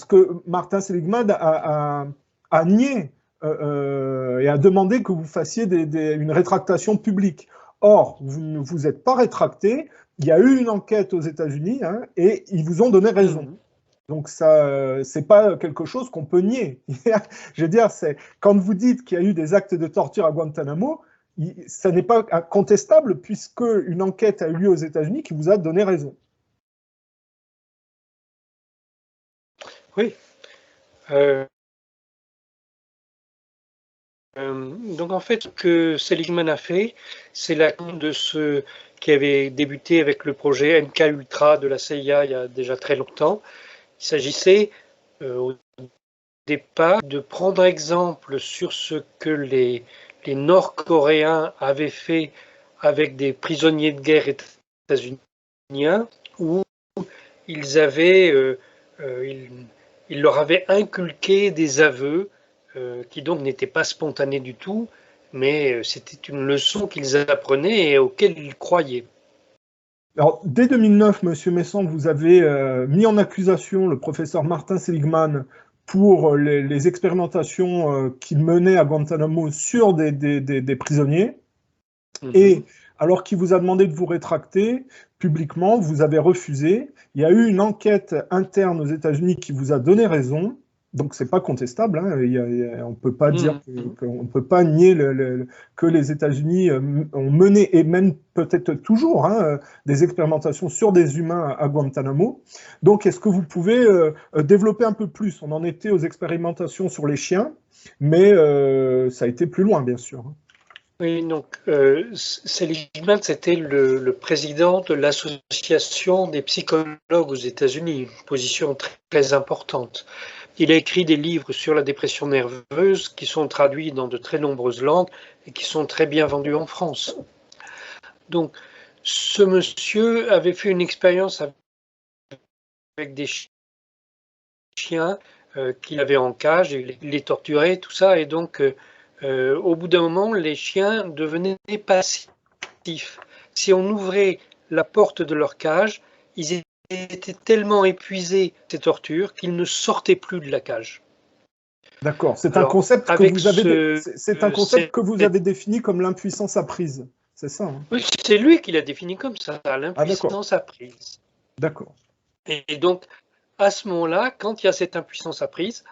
que Martin Seligman a nié et a demandé que vous fassiez une rétractation publique. Or, vous ne vous êtes pas rétracté, il y a eu une enquête aux États-Unis et ils vous ont donné raison. Donc, ça, c'est pas quelque chose qu'on peut nier. Je veux dire, quand vous dites qu'il y a eu des actes de torture à Guantanamo, ça n'est pas contestable puisque une enquête a eu lieu aux États-Unis qui vous a donné raison. Oui. Donc en fait, ce que Seligman a fait, c'est la de ce qui avait débuté avec le projet MK-Ultra de la CIA il y a déjà très longtemps. Il s'agissait au départ de prendre exemple sur ce que les Nord-Coréens avaient fait avec des prisonniers de guerre états-uniens, où ils leur avaient inculqué des aveux qui donc n'étaient pas spontanés du tout, mais c'était une leçon qu'ils apprenaient et auxquelles ils croyaient. Alors, dès 2009, Monsieur Messon, vous avez mis en accusation le professeur Martin Seligman pour les expérimentations qu'il menait à Guantanamo sur des prisonniers. Et alors qu'il vous a demandé de vous rétracter publiquement, vous avez refusé. Il y a eu une enquête interne aux États-Unis qui vous a donné raison. Donc, c'est pas contestable. On ne peut pas dire qu'on ne peut pas nier que les États-Unis ont mené, et même peut-être toujours, des expérimentations sur des humains à Guantanamo. Donc, est-ce que vous pouvez développer un peu plus? On en était aux expérimentations sur les chiens, mais ça a été plus loin, bien sûr. Oui, donc Seligman, c'était le président de l'Association des psychologues aux États-Unis, une position très, très importante. Il a écrit des livres sur la dépression nerveuse qui sont traduits dans de très nombreuses langues et qui sont très bien vendus en France. Donc, ce monsieur avait fait une expérience avec des chiens qu'il avait en cage, il les torturait, tout ça, et donc au bout d'un moment, les chiens devenaient passifs. Si on ouvrait la porte de leur cage, ils étaient tellement épuisés de ces tortures qu'ils ne sortaient plus de la cage. D'accord, c'est un concept que vous avez défini comme l'impuissance apprise, c'est ça? Oui, c'est lui qui l'a défini comme ça, l'impuissance apprise. D'accord. Et donc, à ce moment-là, quand il y a cette impuissance apprise,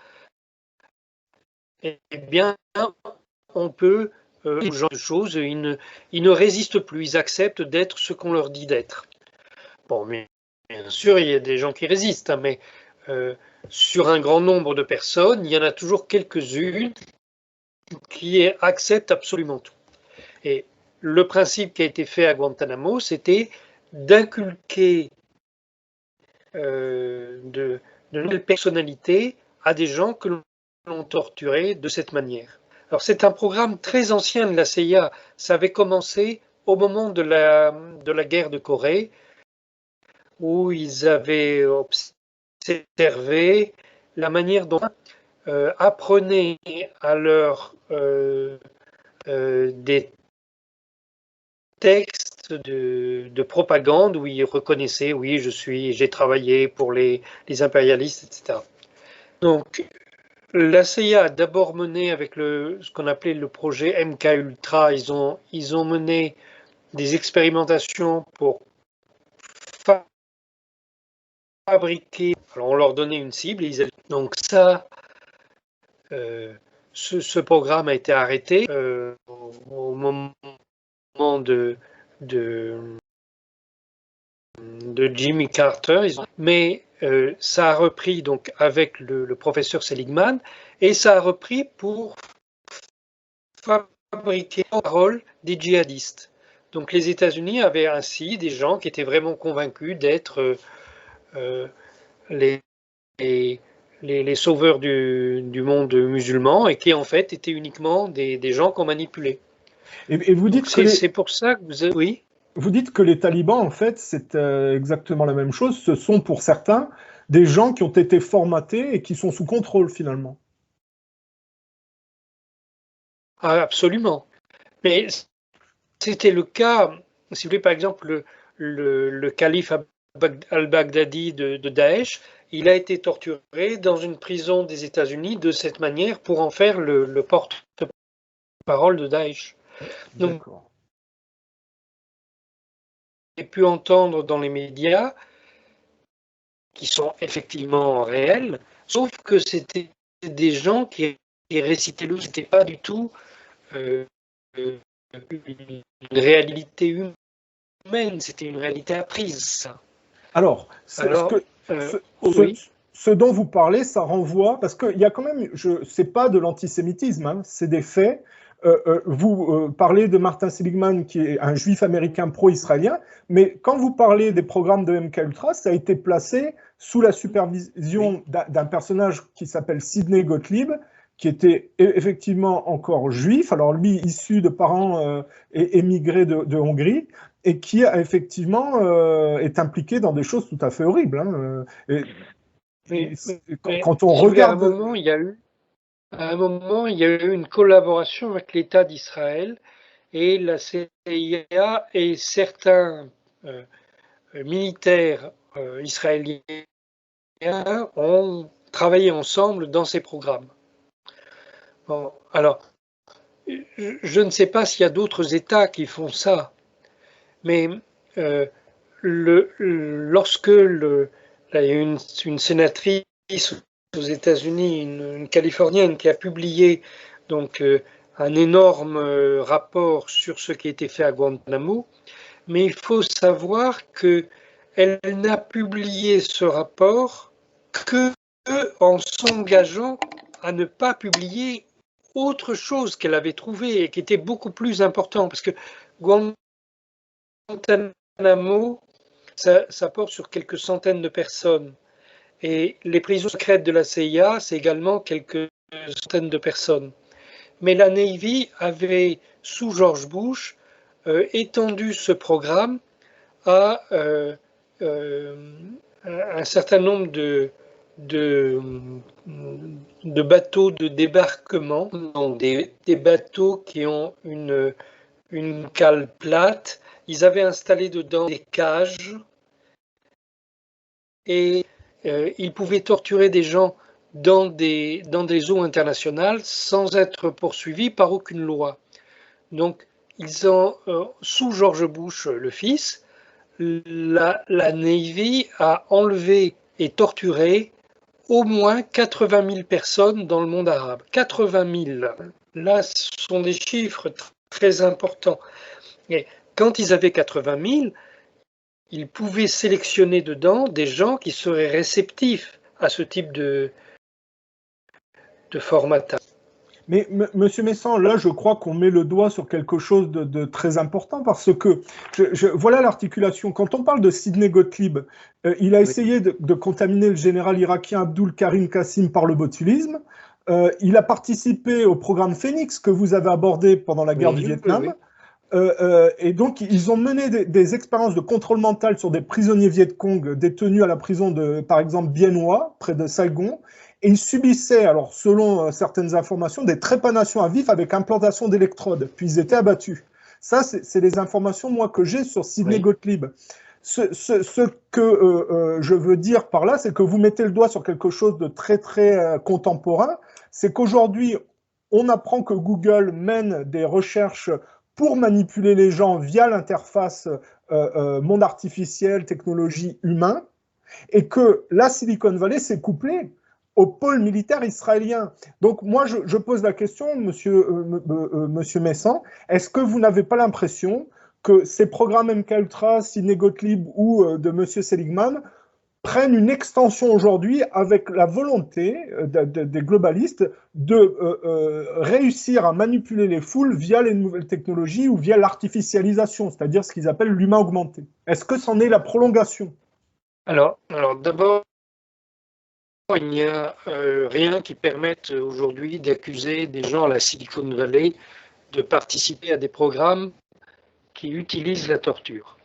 eh bien, on peut, ce genre de choses, ils ne résistent plus, ils acceptent d'être ce qu'on leur dit d'être. Bon, mais bien sûr, il y a des gens qui résistent, mais sur un grand nombre de personnes, il y en a toujours quelques-unes qui acceptent absolument tout. Et le principe qui a été fait à Guantanamo, c'était d'inculquer de nouvelles personnalités à des gens que l'on torturait de cette manière. Alors c'est un programme très ancien de la CIA. Ça avait commencé au moment de la guerre de Corée, où ils avaient observé la manière dont apprenaient à leurs des textes de propagande où ils reconnaissaient, oui, j'ai travaillé pour les impérialistes, etc. Donc, la CIA a d'abord mené avec ce qu'on appelait le projet MK-Ultra, ils ont mené des expérimentations pour fabriquer, alors on leur donnait une cible, donc ça, ce programme a été arrêté au moment de Jimmy Carter, mais ça a repris donc avec le professeur Seligman, et ça a repris pour fabriquer la parole des djihadistes. Donc les États-Unis avaient ainsi des gens qui étaient vraiment convaincus d'être les sauveurs du monde musulman, et qui en fait étaient uniquement des gens qu'on manipulait. Et vous dites c'est pour ça que oui. Vous dites que les talibans, en fait, c'est exactement la même chose. Ce sont pour certains des gens qui ont été formatés et qui sont sous contrôle finalement. Ah, absolument. Mais c'était le cas, si vous voulez, par exemple, le calife al-Baghdadi de Daesh, il a été torturé dans une prison des États-Unis de cette manière pour en faire le porte-parole de Daesh. Donc, D'accord. j'ai pu entendre dans les médias qui sont effectivement réels, sauf que c'était des gens qui récitaient le, c'était pas du tout euh, une réalité humaine, c'était une réalité apprise. Alors, Alors, ce, ce- oui, ce dont vous parlez, ça renvoie, parce qu'il y a quand même, c'est pas de l'antisémitisme, hein, c'est des faits. Vous parlez de Martin Seligman, qui est un juif américain pro-israélien, mais quand vous parlez des programmes de MKUltra, ça a été placé sous la oui, supervision d'un personnage qui s'appelle Sidney Gottlieb, qui était effectivement encore juif, alors lui issu de parents émigrés de Hongrie, et qui a effectivement est impliqué dans des choses tout à fait horribles. Hein. mais, Quand on si vous voulez, regarde, à un moment, il y a eu une collaboration avec l'État d'Israël et la CIA et certains euh, militaires israéliens ont travaillé ensemble dans ces programmes. Bon, alors, je ne sais pas s'il y a d'autres États qui font ça, mais euh, lorsque là, il y a une sénatrice aux États-Unis, une Californienne, qui a publié donc un énorme rapport sur ce qui a été fait à Guantanamo, mais il faut savoir qu'elle n'a publié ce rapport que en s'engageant à ne pas publier autre chose qu'elle avait trouvé et qui était beaucoup plus important, parce que Guantanamo, ça porte sur quelques centaines de personnes. Et les prisons secrètes de la CIA, c'est également quelques centaines de personnes. Mais la Navy avait, sous George Bush, étendu ce programme à un certain nombre de, de bateaux de débarquement, donc des bateaux qui ont une cale plate. Ils avaient installé dedans des cages et ils pouvaient torturer des gens dans des eaux internationales sans être poursuivis par aucune loi. Donc, ils ont, sous George Bush, le fils, la Navy a enlevé et torturé au moins 80 000 personnes dans le monde arabe. 80 000. Là, ce sont des chiffres très importants. Et quand ils avaient 80 000, ils pouvaient sélectionner dedans des gens qui seraient réceptifs à ce type de formatage. mais Monsieur Messan, là, je crois qu'on met le doigt sur quelque chose de très important parce que voilà l'articulation. Quand on parle de Sidney Gottlieb, il a Oui, essayé de contaminer le général irakien Abdul Karim Qassim par le botulisme. Il a participé au programme Phoenix que vous avez abordé pendant la guerre du oui, Vietnam. oui. Et donc, ils ont mené des expériences de contrôle mental sur des prisonniers Viet Cong détenus à la prison de, par exemple, Bien Hoa, près de Saigon. Et ils subissaient, alors selon certaines informations, des trépanations à vif avec implantation d'électrodes. Puis ils étaient abattus. Ça, c'est les informations, moi, que j'ai sur Sidney Oui. Gottlieb. Ce que je veux dire par là, c'est que vous mettez le doigt sur quelque chose de très, très contemporain. C'est qu'aujourd'hui, on apprend que Google mène des recherches pour manipuler les gens via l'interface monde artificiel, technologie humain, et que la Silicon Valley s'est couplée au pôle militaire israélien. Donc moi, je pose la question, monsieur Messan, est-ce que vous n'avez pas l'impression que ces programmes MKUltra, Sidney Gottlieb ou de monsieur Seligman prennent une extension aujourd'hui avec la volonté des globalistes de réussir à manipuler les foules via les nouvelles technologies ou via l'artificialisation, c'est-à-dire ce qu'ils appellent l'humain augmenté. Est-ce que c'en est la prolongation? Alors d'abord, il n'y a rien qui permette aujourd'hui d'accuser des gens à la Silicon Valley de participer à des programmes qui utilisent la torture.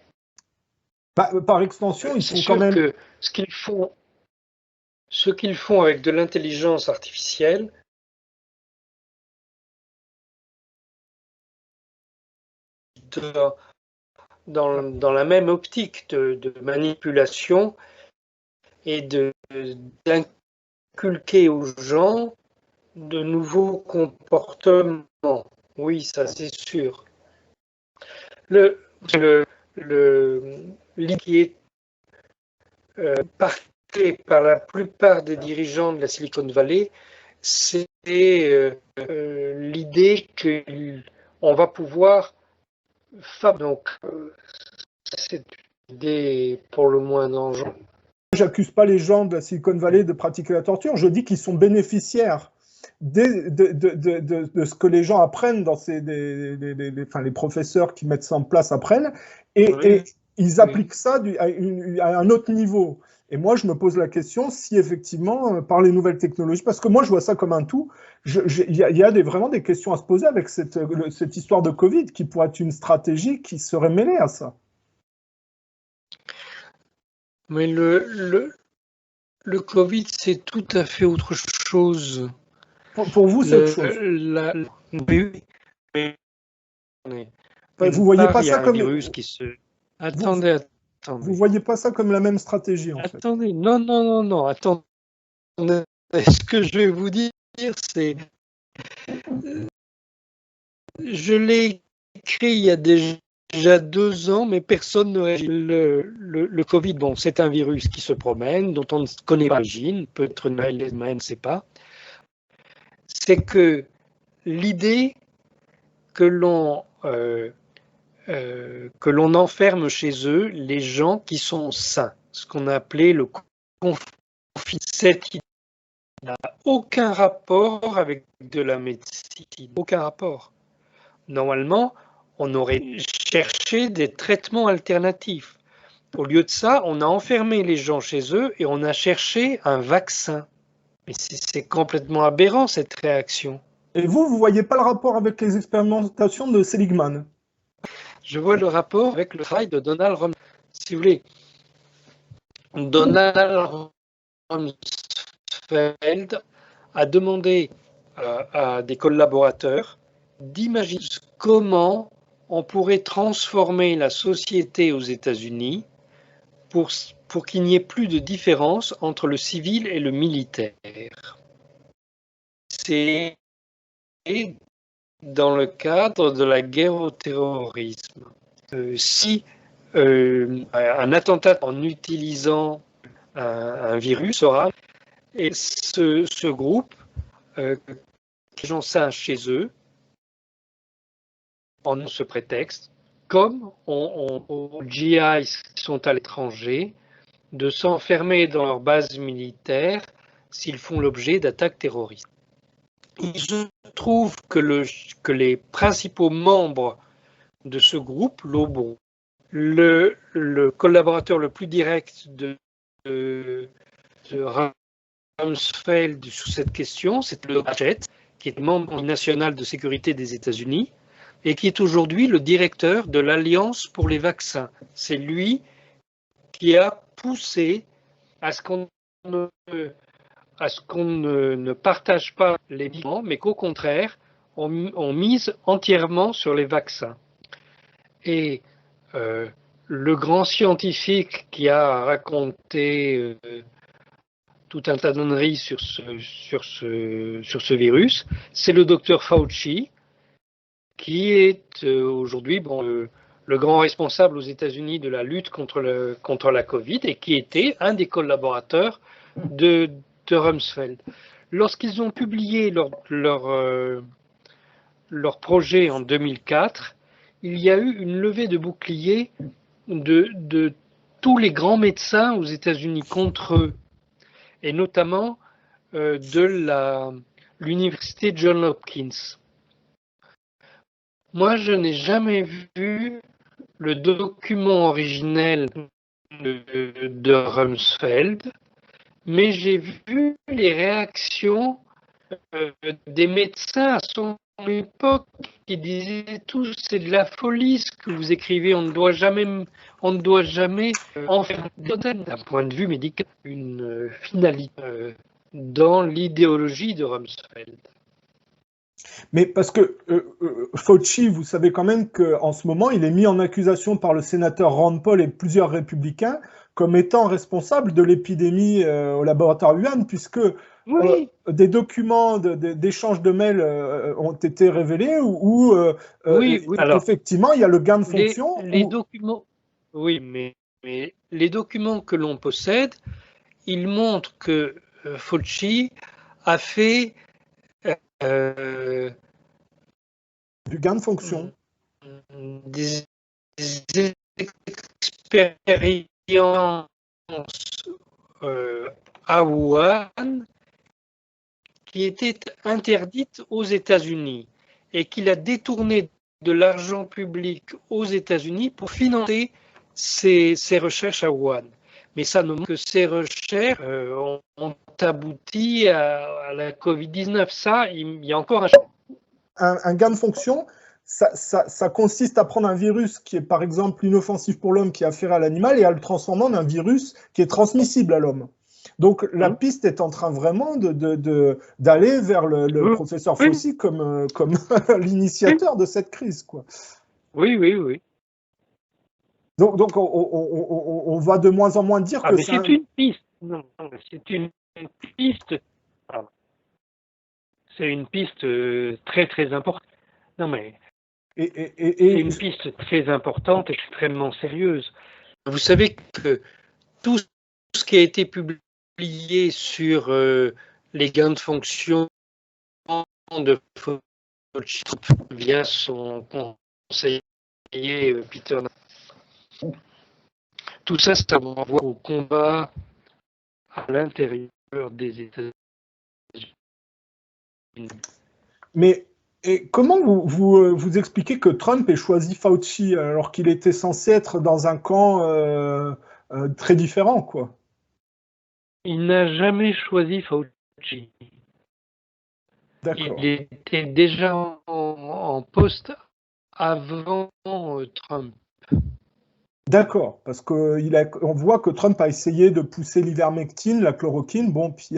Par extension, ils C'est font quand sûr même. que ce qu'ils font avec de l'intelligence artificielle, dans la même optique de manipulation, et d'inculquer aux gens de nouveaux comportements. Oui, ça c'est sûr. L'idée qui est partagée par la plupart des dirigeants de la Silicon Valley, c'est l'idée qu'on va pouvoir donc c'est une idée pour le moins dangereuse. J'accuse pas les gens de la Silicon Valley de pratiquer la torture, je dis qu'ils sont bénéficiaires de ce que les gens apprennent dans les professeurs qui mettent ça en place apprennent, et ils appliquent ça à un autre niveau. Et moi, je me pose la question si effectivement, par les nouvelles technologies, parce que moi, je vois ça comme un tout, il y a vraiment des questions à se poser avec cette histoire de Covid qui pourrait être une stratégie qui serait mêlée à ça. Mais le Covid, c'est tout à fait autre chose. Pour vous, c'est autre chose. Vous voyez pas ça comme virus qui se. Attendez. Vous voyez pas ça comme la même stratégie, en fait. Attendez, non, attendez. Ce que je vais vous dire, c'est. Je l'ai écrit il y a déjà 2 ans, mais personne ne réagit. Le Covid, bon, c'est un virus qui se promène, dont on ne connaît pas l'origine, peut-être Noël, mais on ne sait pas. C'est que l'idée que l'on enferme chez eux les gens qui sont sains, ce qu'on a appelé le confinement. Cette idée n'a aucun rapport avec de la médecine, aucun rapport. Normalement, on aurait cherché des traitements alternatifs. Au lieu de ça, on a enfermé les gens chez eux et on a cherché un vaccin. Mais c'est complètement aberrant cette réaction. Et vous ne voyez pas le rapport avec les expérimentations de Seligman? Je vois le rapport avec le travail de Donald Rumsfeld. Si vous voulez, Donald Rumsfeld a demandé à des collaborateurs d'imaginer comment on pourrait transformer la société aux États-Unis pour qu'il n'y ait plus de différence entre le civil et le militaire. C'est dans le cadre de la guerre au terrorisme. Si un attentat en utilisant un virus sera, et ce groupe, les gens sains chez eux, en ce prétexte, comme aux GIs qui sont à l'étranger, de s'enfermer dans leur base militaire s'ils font l'objet d'attaques terroristes. Il se trouve que les principaux membres de ce groupe, l'OBON, le collaborateur le plus direct de Rumsfeld sur cette question, c'est le Gadget, qui est membre national de sécurité des États-Unis et qui est aujourd'hui le directeur de l'Alliance pour les vaccins. C'est lui qui a poussé à ce qu'on ne partage pas les médicaments, mais qu'au contraire, on mise entièrement sur les vaccins. Et le grand scientifique qui a raconté tout un tas d'honneries sur ce virus, c'est le docteur Fauci, qui est aujourd'hui le grand responsable aux États-Unis de la lutte contre la Covid et qui était un des collaborateurs de Rumsfeld. Lorsqu'ils ont publié leur projet en 2004, il y a eu une levée de boucliers de tous les grands médecins aux États-Unis contre eux, et notamment de l'université Johns Hopkins. Moi, je n'ai jamais vu le document originel de Rumsfeld, mais j'ai vu les réactions des médecins à son époque qui disaient tous c'est de la folie ce que vous écrivez, on ne doit jamais en faire d'un point de vue médical une finalité dans l'idéologie de Rumsfeld. Mais parce que Fauci, vous savez quand même qu'en ce moment, il est mis en accusation par le sénateur Rand Paul et plusieurs républicains comme étant responsable de l'épidémie au laboratoire Wuhan, puisque Oui, des documents d'échange de mails ont été révélés où oui, oui. Alors, effectivement, il y a le gain de fonction. les documents, oui, mais les documents que l'on possède, ils montrent que Fauci a fait euh, Du gain de fonction. des expériences à Wuhan qui étaient interdites aux États-Unis et qu'il a détourné de l'argent public aux États-Unis pour financer ses recherches à Wuhan. Mais ça ne montre que ces recherches ont abouti à la Covid-19. Ça, il y a encore Un gain de fonction, ça consiste à prendre un virus qui est par exemple inoffensif pour l'homme, qui a affaire à l'animal, et à le transformer en un virus qui est transmissible à l'homme. Donc la piste est en train vraiment d'aller vers le professeur Fauci comme l'initiateur de cette crise, quoi. Oui, oui, oui. Donc on va de moins en moins dire que c'est une piste. Non, c'est une piste. C'est une piste très très importante. Non mais c'est une piste très importante, extrêmement sérieuse. Vous savez que tout ce qui a été publié sur les gains de fonction de Fauci via son conseiller Peter, tout ça, ça renvoie au combat à l'intérieur des États-Unis. Mais comment vous expliquez que Trump ait choisi Fauci alors qu'il était censé être dans un camp très différent, quoi? Il n'a jamais choisi Fauci. Il était déjà en poste avant Trump. D'accord, parce qu'on voit que Trump a essayé de pousser l'ivermectine, la chloroquine. Bon, puis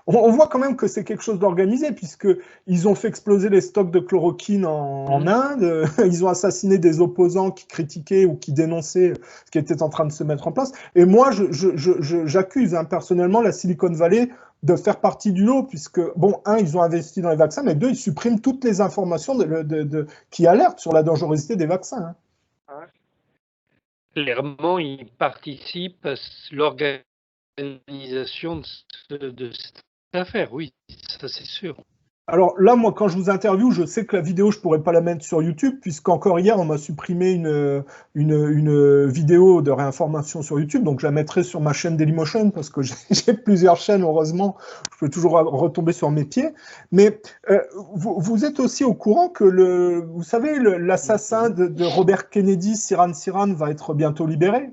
on voit quand même que c'est quelque chose d'organisé, puisqu'ils ont fait exploser les stocks de chloroquine en Inde, ils ont assassiné des opposants qui critiquaient ou qui dénonçaient ce qui était en train de se mettre en place. Et moi, j'accuse personnellement la Silicon Valley de faire partie du lot, puisque, bon, ils ont investi dans les vaccins, mais deux, ils suppriment toutes les informations qui alertent sur la dangerosité des vaccins. Clairement, il participe à l'organisation de cette affaire, oui, ça c'est sûr. Alors là, moi, quand je vous interviewe, je sais que la vidéo, je ne pourrais pas la mettre sur YouTube, puisqu'encore hier, on m'a supprimé une vidéo de réinformation sur YouTube, donc je la mettrai sur ma chaîne Dailymotion, parce que j'ai plusieurs chaînes, heureusement, je peux toujours retomber sur mes pieds. Mais vous êtes aussi au courant que, vous savez, l'assassin de Robert Kennedy, Sirhan Sirhan, va être bientôt libéré?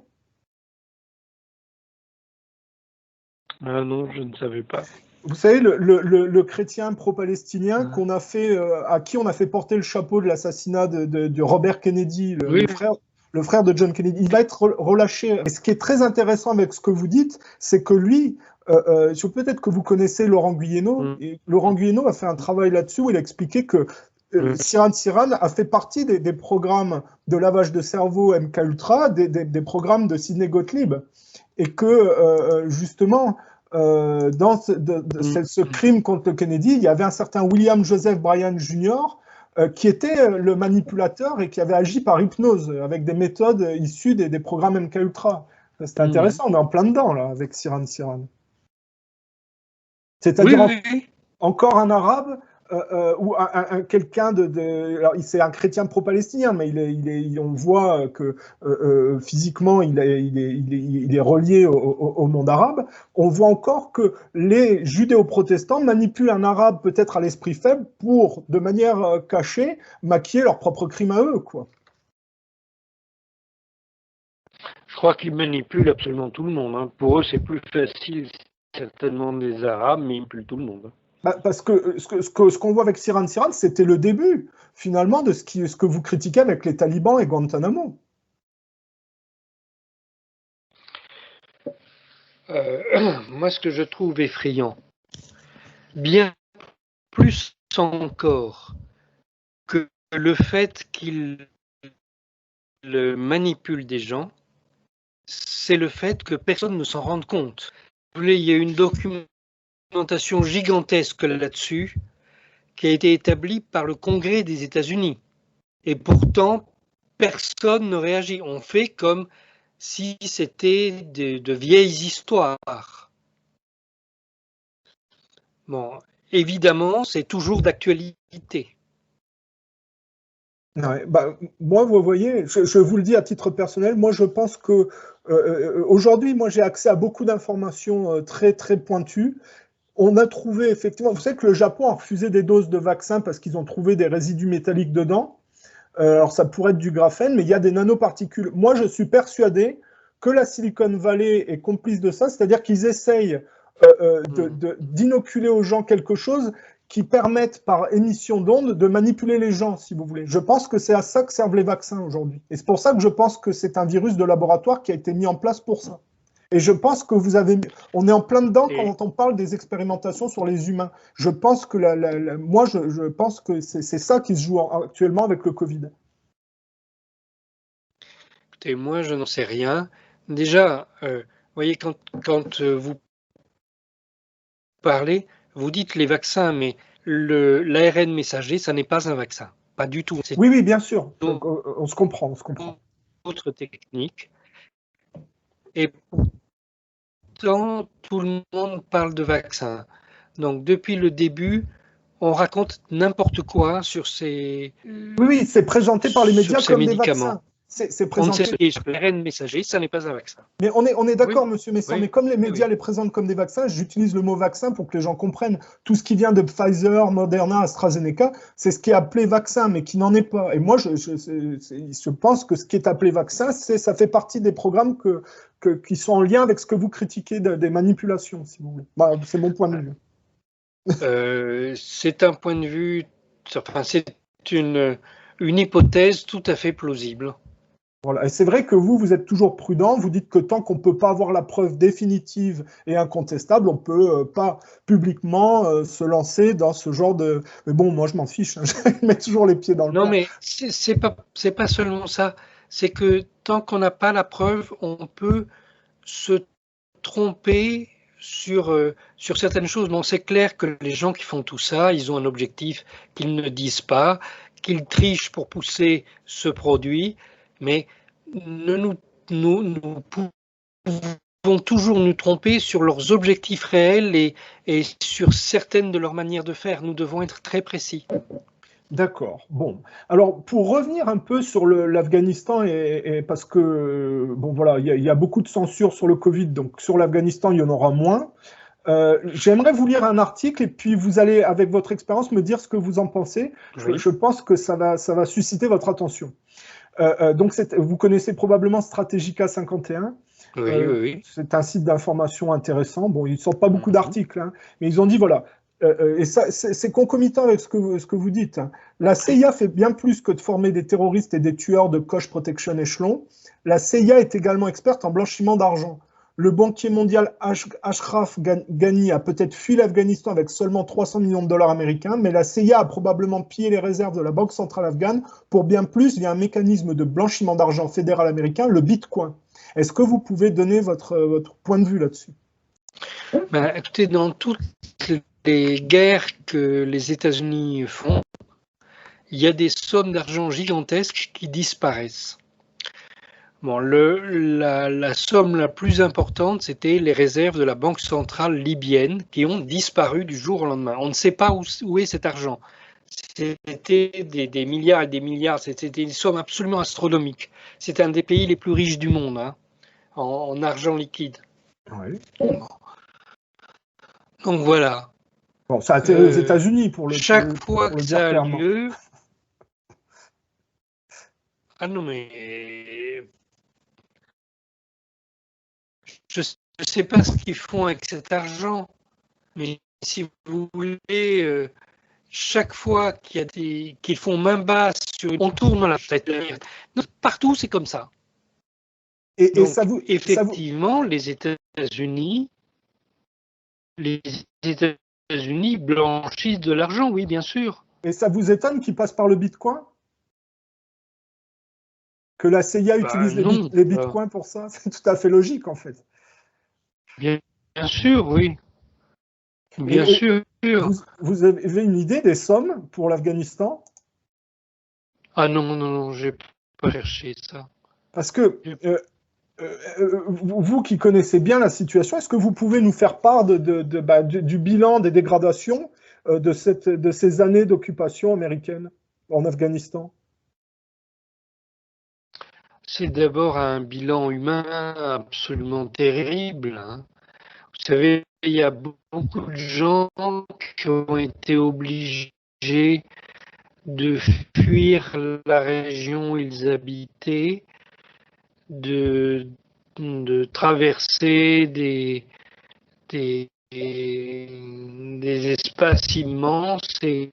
Ah non, je ne savais pas. Vous savez, le chrétien pro-palestinien qu'on a fait, à qui on a fait porter le chapeau de l'assassinat de Robert Kennedy, le frère de John Kennedy, il va être relâché. Et ce qui est très intéressant avec ce que vous dites, c'est que lui, peut-être que vous connaissez Laurent Guyeno, et Laurent Guyeno a fait un travail là-dessus où il a expliqué que Sirhan Sirhan a fait partie des programmes de lavage de cerveau MKUltra, des programmes de Sidney Gottlieb, et que justement, dans ce crime contre Kennedy, il y avait un certain William Joseph Bryan Jr. Qui était le manipulateur et qui avait agi par hypnose avec des méthodes issues des programmes MKUltra. C'était intéressant, on est en plein dedans là avec Sirhan Sirhan. C'est-à-dire encore un arabe ou quelqu'un alors c'est un chrétien pro-palestinien, mais on voit que physiquement il est relié au monde arabe. On voit encore que les judéo-protestants manipulent un arabe peut-être à l'esprit faible pour, de manière cachée, maquiller leurs propres crimes à eux, quoi. Je crois qu'ils manipulent absolument tout le monde. Hein. Pour eux, c'est plus facile, certainement, des Arabes, mais ils manipulent tout le monde. Parce que ce qu'on voit avec Sirhan Sirhan, c'était le début, finalement, de ce que vous critiquez avec les talibans et Guantanamo. Moi, ce que je trouve effrayant, bien plus encore que le fait qu'il manipule des gens, c'est le fait que personne ne s'en rende compte. Il y a une documentation gigantesque là-dessus qui a été établie par le Congrès des États-Unis. Et pourtant, personne ne réagit. On fait comme si c'était de vieilles histoires. Bon, évidemment, c'est toujours d'actualité. Ouais, bah, moi, vous voyez, je vous le dis à titre personnel, moi je pense que aujourd'hui, moi j'ai accès à beaucoup d'informations très très pointues. On a trouvé effectivement, vous savez que le Japon a refusé des doses de vaccins parce qu'ils ont trouvé des résidus métalliques dedans. Alors ça pourrait être du graphène, mais il y a des nanoparticules. Moi je suis persuadé que la Silicon Valley est complice de ça, c'est-à-dire qu'ils essayent d'inoculer aux gens quelque chose qui permette par émission d'ondes de manipuler les gens, si vous voulez. Je pense que c'est à ça que servent les vaccins aujourd'hui. Et c'est pour ça que je pense que c'est un virus de laboratoire qui a été mis en place pour ça. Et je pense que on est en plein dedans quand on parle des expérimentations sur les humains. Je pense que moi, je pense que c'est ça qui se joue actuellement avec le Covid. Écoutez, moi, je n'en sais rien. Déjà, vous voyez, quand vous parlez, vous dites les vaccins, mais l'ARN messager, ça n'est pas un vaccin. Pas du tout. Oui, oui, bien sûr. Donc, on se comprend, on se comprend. Autre technique. Et pourtant, tout le monde parle de vaccins. Donc, depuis le début, on raconte n'importe quoi sur ces. Oui, oui, c'est présenté par les médias comme des vaccins. C'est présenté. L'ARN messager, ça n'est pas un vaccin. Mais on est d'accord, oui, monsieur Messan, oui, mais comme les médias les présentent comme des vaccins, j'utilise le mot vaccin pour que les gens comprennent. Tout ce qui vient de Pfizer, Moderna, AstraZeneca, c'est ce qui est appelé vaccin, mais qui n'en est pas. Et moi, je pense que ce qui est appelé vaccin, ça fait partie des programmes qui sont en lien avec ce que vous critiquez des manipulations, si vous voulez. Bah, c'est mon point de vue. C'est un point de vue, enfin, c'est une hypothèse tout à fait plausible. Voilà. Et c'est vrai que vous êtes toujours prudent. Vous dites que tant qu'on ne peut pas avoir la preuve définitive et incontestable, on ne peut pas publiquement se lancer dans ce genre de. Mais bon, moi, je m'en fiche. Hein. Je mets toujours les pieds dans le plat. Non, mais c'est pas seulement ça. C'est que tant qu'on n'a pas la preuve, on peut se tromper sur certaines choses. Bon, c'est clair que les gens qui font tout ça, ils ont un objectif qu'ils ne disent pas, qu'ils trichent pour pousser ce produit, mais nous pouvons toujours nous tromper sur leurs objectifs réels et sur certaines de leurs manières de faire. Nous devons être très précis. D'accord. Bon. Alors, pour revenir un peu sur l'Afghanistan, et parce que, bon, voilà, il y a beaucoup de censure sur le Covid, donc sur l'Afghanistan, il y en aura moins. J'aimerais vous lire un article et puis vous allez, avec votre expérience, me dire ce que vous en pensez. Oui. Je pense que ça va susciter votre attention. Donc, vous connaissez probablement Strategica 51. Oui, oui. C'est un site d'information intéressant. Bon, ils ne sortent pas beaucoup d'articles, hein, mais ils ont dit, voilà, et ça, c'est concomitant avec ce que vous dites. Hein. La CIA fait bien plus que de former des terroristes et des tueurs de Koch Protection Echelon. La CIA est également experte en blanchiment d'argent. Le banquier mondial Ashraf Ghani a peut-être fui l'Afghanistan avec seulement 300 millions de dollars américains, mais la CIA a probablement pillé les réserves de la Banque centrale afghane pour bien plus via un mécanisme de blanchiment d'argent fédéral américain, le Bitcoin. Est-ce que vous pouvez donner votre point de vue là-dessus? Ben, écoutez, dans toutes les guerres que les États-Unis font, il y a des sommes d'argent gigantesques qui disparaissent. Bon, la somme la plus importante, c'était les réserves de la Banque centrale libyenne qui ont disparu du jour au lendemain. On ne sait pas où est cet argent. C'était des milliards et des milliards, c'était une somme absolument astronomique. C'est un des pays les plus riches du monde, hein, en argent liquide. Oui. Bon. Donc voilà. Bon, ça a atterri aux États-Unis pour le chaque fois que ça a lieu. Ah non, mais je ne sais pas ce qu'ils font avec cet argent, mais si vous voulez, chaque fois qu'ils font main basse sur on tourne la tête. Partout, c'est comme ça. Et donc, effectivement, les États-Unis blanchissent de l'argent, oui, bien sûr. Et ça vous étonne qu'ils passent par le Bitcoin? Que la CIA utilise non, les bitcoins pour ça, c'est tout à fait logique en fait. Bien sûr, oui. Bien sûr. Vous avez une idée des sommes pour l'Afghanistan? Ah non, non, non, j'ai pas cherché ça. Parce que vous qui connaissez bien la situation, est-ce que vous pouvez nous faire part du bilan des dégradations de ces années d'occupation américaine en Afghanistan? C'est d'abord un bilan humain absolument terrible, hein. Vous savez, il y a beaucoup de gens qui ont été obligés de fuir la région où ils habitaient, de traverser des espaces immenses et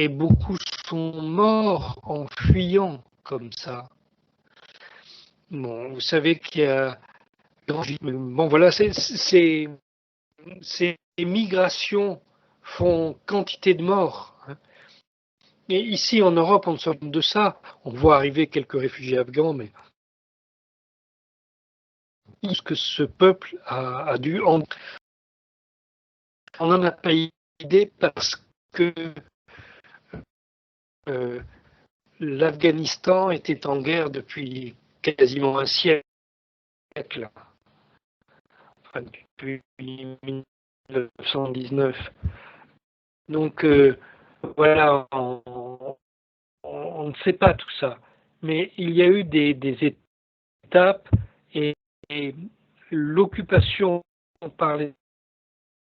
beaucoup sont morts en fuyant comme ça. Bon, vous savez qu'il y a... Bon, voilà, ces migrations font quantité de morts, hein. Et ici, en Europe, on ne sort de ça. On voit arriver quelques réfugiés afghans, mais tout ce que ce peuple a dû... On n'en a pas idée parce que l'Afghanistan était en guerre depuis quasiment un siècle, enfin, depuis 1919. Donc voilà, on ne sait pas tout ça. Mais il y a eu des étapes et l'occupation par les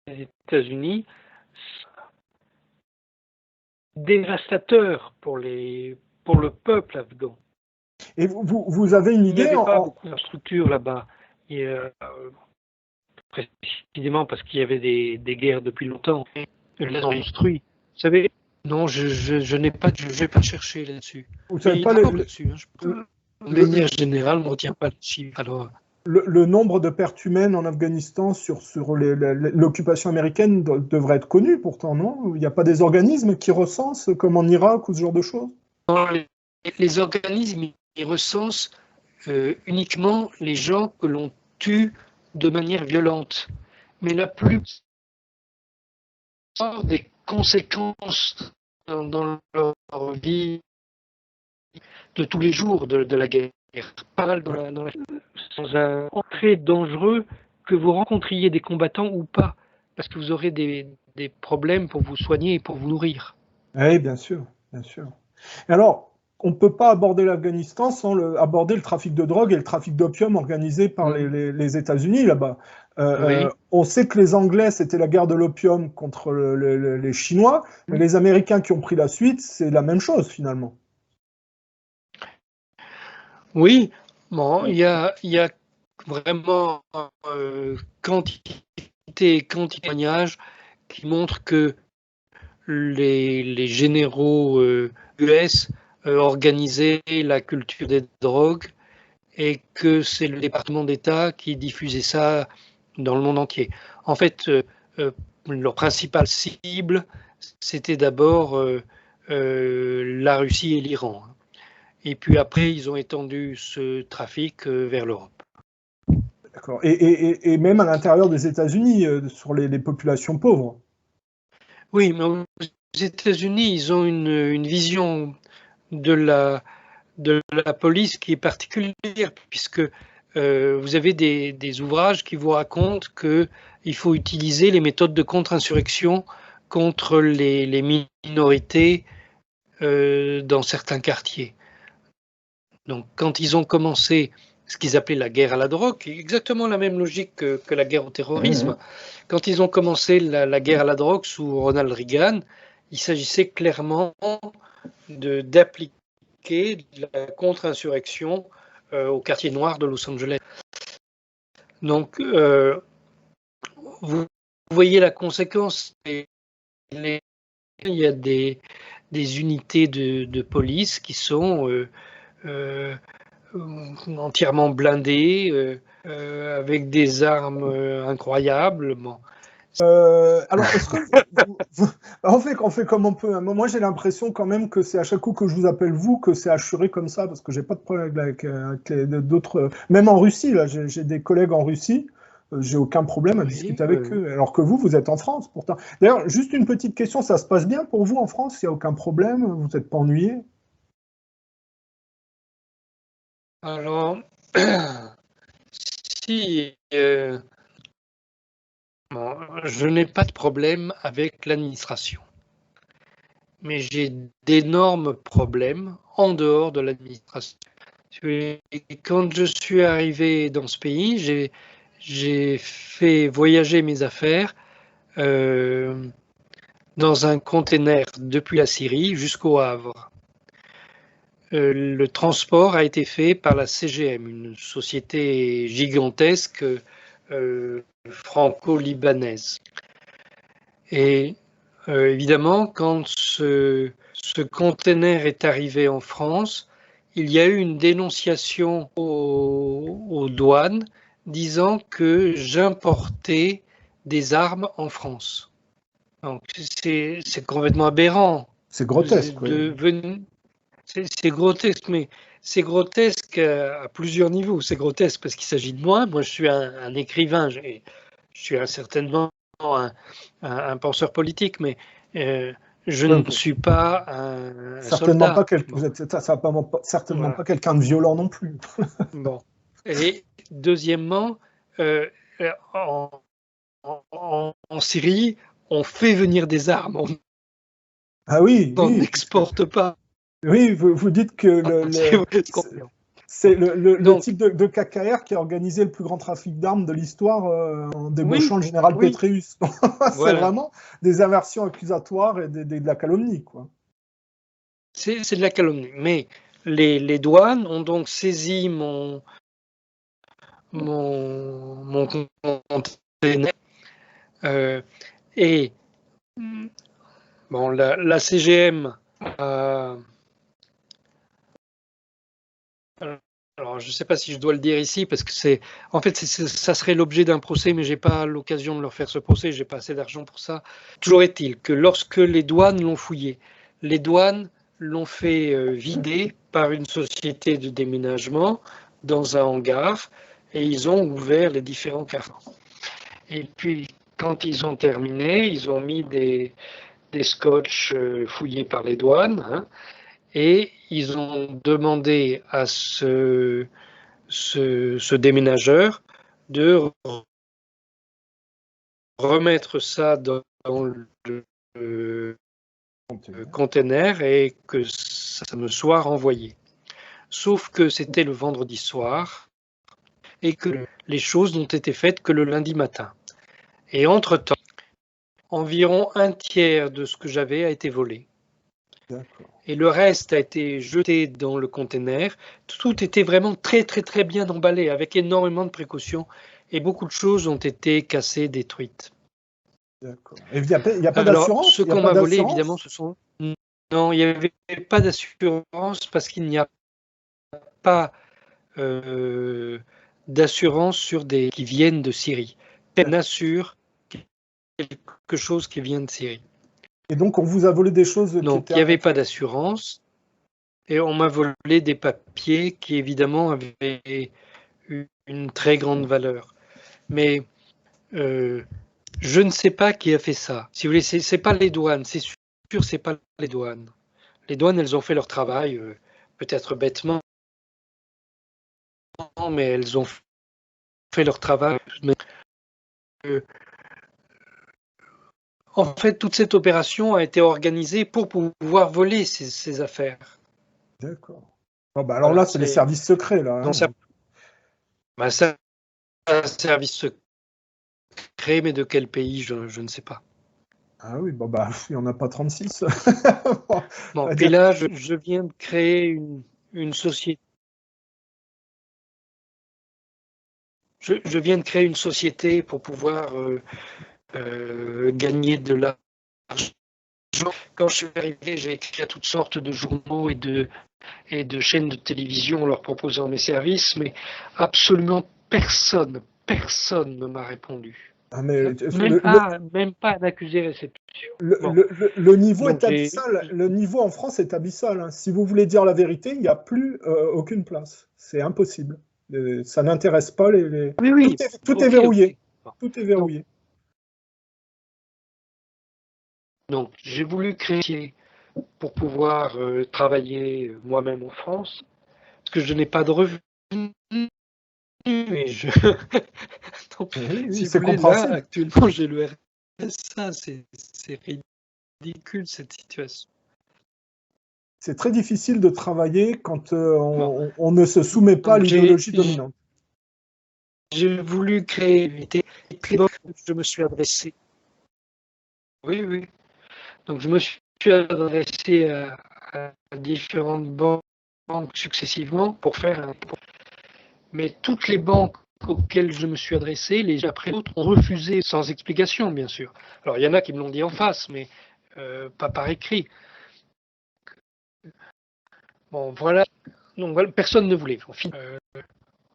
États-Unis dévastateur pour le peuple afghan. Et vous avez une Il n'y idée avait pas beaucoup d'infrastructures là-bas. Précisément parce qu'il y avait des guerres depuis longtemps. Construit. Vous savez, non, je n'ai pas, je vais pas chercher là-dessus. Vous savez pas là-dessus, hein. De manière générale, on ne retient pas le chiffre. Alors, le nombre de pertes humaines en Afghanistan sur l'occupation américaine devrait être connu pourtant, non? Il n'y a pas des organismes qui recensent, comme en Irak ou ce genre de choses? Les organismes, ils recensent uniquement les gens que l'on tue de manière violente. Mais la plupart des conséquences dans leur vie de tous les jours de la guerre, pas mal sans un entrée dangereux, que vous rencontriez des combattants ou pas, parce que vous aurez des problèmes pour vous soigner et pour vous nourrir. Oui, bien sûr, bien sûr. Alors, on ne peut pas aborder l'Afghanistan sans aborder le trafic de drogue et le trafic d'opium organisé par les États-Unis là-bas. Oui. On sait que les Anglais, c'était la guerre de l'opium contre les Chinois, mais les Américains qui ont pris la suite, c'est la même chose finalement. Oui, bon, il y a vraiment quantité et quantité de témoignages qui montrent que les généraux US organisaient la culture des drogues et que c'est le département d'État qui diffusait ça dans le monde entier. En fait, leur principale cible, c'était d'abord la Russie et l'Iran. Et puis après, ils ont étendu ce trafic vers l'Europe. D'accord. Et même à l'intérieur des États-Unis, sur les populations pauvres. Oui, mais aux États-Unis, ils ont une vision de la police qui est particulière, puisque vous avez des ouvrages qui vous racontent qu'il faut utiliser les méthodes de contre-insurrection contre les minorités dans certains quartiers. Donc, quand ils ont commencé ce qu'ils appelaient la guerre à la drogue, exactement la même logique que la guerre au terrorisme, quand ils ont commencé la guerre à la drogue sous Ronald Reagan, il s'agissait clairement d'appliquer la contre-insurrection au quartier noir de Los Angeles. Donc, vous voyez la conséquence. Il y a des unités de police qui sont entièrement blindées, avec des armes incroyables. Bon. Alors, est-ce que on fait comme on peut. Moi, j'ai l'impression quand même que c'est à chaque coup que je vous appelle vous, que c'est assuré comme ça, parce que j'ai pas de problème avec d'autres. Même en Russie, là, j'ai des collègues en Russie, j'ai aucun problème à discuter avec eux. Alors que vous êtes en France, pourtant. D'ailleurs, juste une petite question, ça se passe bien pour vous en France? Il n'y a aucun problème? Vous n'êtes pas ennuyé? Alors, si bon, je n'ai pas de problème avec l'administration, mais j'ai d'énormes problèmes en dehors de l'administration. Quand je suis arrivé dans ce pays, j'ai fait voyager mes affaires dans un container depuis la Syrie jusqu'au Havre. Le transport a été fait par la CGM, une société gigantesque franco-libanaise. Et évidemment, quand ce container est arrivé en France, il y a eu une dénonciation aux douanes disant que j'importais des armes en France. Donc c'est complètement aberrant. C'est grotesque. C'est grotesque, mais c'est grotesque à plusieurs niveaux. C'est grotesque parce qu'il s'agit de moi. Moi, je suis un écrivain. Je suis certainement un penseur politique, mais je ne suis pas un certainement soldat. Vous êtes certainement pas quelqu'un de violent non plus. Bon. Et deuxièmement, en Syrie, on fait venir des armes. Ah oui, On n'exporte pas. Oui, vous dites que c'est le type de KKR qui a organisé le plus grand trafic d'armes de l'histoire en débauchant le général Pétréus. C'est vraiment des inversions accusatoires et de la calomnie, quoi. C'est de la calomnie. Mais les douanes ont donc saisi mon conteneur et bon, la CGM alors je ne sais pas si je dois le dire ici parce que ça serait l'objet d'un procès, mais j'ai pas l'occasion de leur faire ce procès, j'ai pas assez d'argent pour ça. Toujours est-il que lorsque les douanes l'ont fouillé, les douanes l'ont fait vider par une société de déménagement dans un hangar et ils ont ouvert les différents cartons. Et puis quand ils ont terminé, ils ont mis des scotch fouillés par les douanes, hein, et ils ont demandé à ce déménageur de remettre ça dans le container et que ça me soit renvoyé. Sauf que c'était le vendredi soir et que les choses n'ont été faites que le lundi matin. Et entre-temps, environ un tiers de ce que j'avais a été volé. Et le reste a été jeté dans le container. Tout était vraiment très très très bien emballé, avec énormément de précautions, et beaucoup de choses ont été cassées, détruites. D'accord. Et il n'y a pas d'assurance? Ce qu'on m'a volé, évidemment, ce sont... Non, il n'y avait pas d'assurance parce qu'il n'y a pas d'assurance sur des qui viennent de Syrie. On assure quelque chose qui vient de Syrie. Et donc, on vous a volé des choses? Donc, il n'y avait pas d'assurance. Et on m'a volé des papiers qui, évidemment, avaient une très grande valeur. Mais je ne sais pas qui a fait ça. Si vous voulez, c'est pas les douanes. C'est sûr, c'est pas les douanes. Les douanes, elles ont fait leur travail, peut-être bêtement, mais elles ont fait leur travail. Mais, en fait, toute cette opération a été organisée pour pouvoir voler ces affaires. D'accord. Bon, bah alors là, c'est les services secrets, là. Hein. C'est un service secret, mais de quel pays, je ne sais pas. Ah oui, bon, bah, il n'y en a pas 36. Bon, puis là, je viens de créer une société. Je viens de créer une société pour pouvoir gagner de l'argent. Quand je suis arrivé, j'ai écrit à toutes sortes de journaux et de chaînes de télévision leur proposant mes services, mais absolument personne ne m'a répondu. Ah, mais Même pas d'accusé-réception. Bon, le niveau donc est abyssal. Le niveau en France est abyssal, hein. Si vous voulez dire la vérité, il n'y a plus aucune place. C'est impossible. Ça n'intéresse pas oui, oui, Tout est ok, verrouillé. ok. Bon. Tout est verrouillé. Donc, j'ai voulu créer pour pouvoir travailler moi-même en France, parce que je n'ai pas de revenus. Et je... Donc, Oui, oui, si vous c'est voulez, là, compréhensible. actuellement, j'ai le RSA. C'est ridicule, cette situation. C'est très difficile de travailler quand on ne se soumet pas à Donc, l'idéologie dominante. j'ai voulu créer les banques que je me suis adressé. Oui, oui. Donc, je me suis adressé à différentes banques successivement pour faire un... Mais toutes les banques auxquelles je me suis adressé, les uns après l'autre, ont refusé sans explication, bien sûr. Alors, il y en a qui me l'ont dit en face, mais pas par écrit. Bon, voilà. Donc, voilà, personne ne voulait.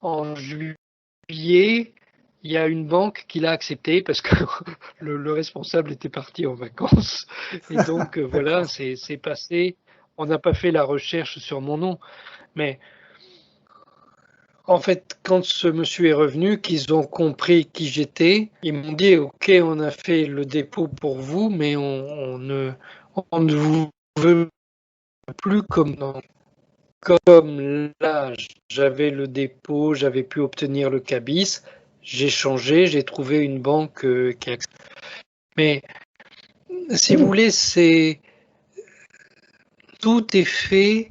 En juillet, il y a une banque qui l'a accepté parce que le responsable était parti en vacances. Et donc, voilà, c'est passé. On n'a pas fait la recherche sur mon nom. Mais en fait, quand ce monsieur est revenu, qu'ils ont compris qui j'étais, ils m'ont dit, OK, on a fait le dépôt pour vous, mais on ne vous veut plus comme là, j'avais le dépôt, j'avais pu obtenir le cabis, j'ai changé, j'ai trouvé une banque qui accepte. Mais si vous voulez, tout est fait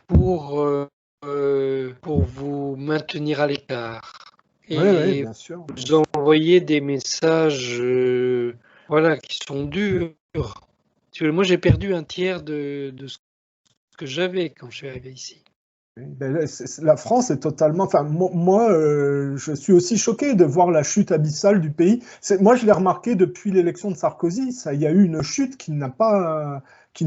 pour vous maintenir à l'écart Oui, et bien sûr. vous envoyer des messages voilà, qui sont durs. Moi, j'ai perdu un tiers de ce que j'avais quand je suis arrivé ici. La France est totalement. Enfin, moi, je suis aussi choqué de voir la chute abyssale du pays. Moi, je l'ai remarqué depuis l'élection de Sarkozy. Il y a eu une chute qui ne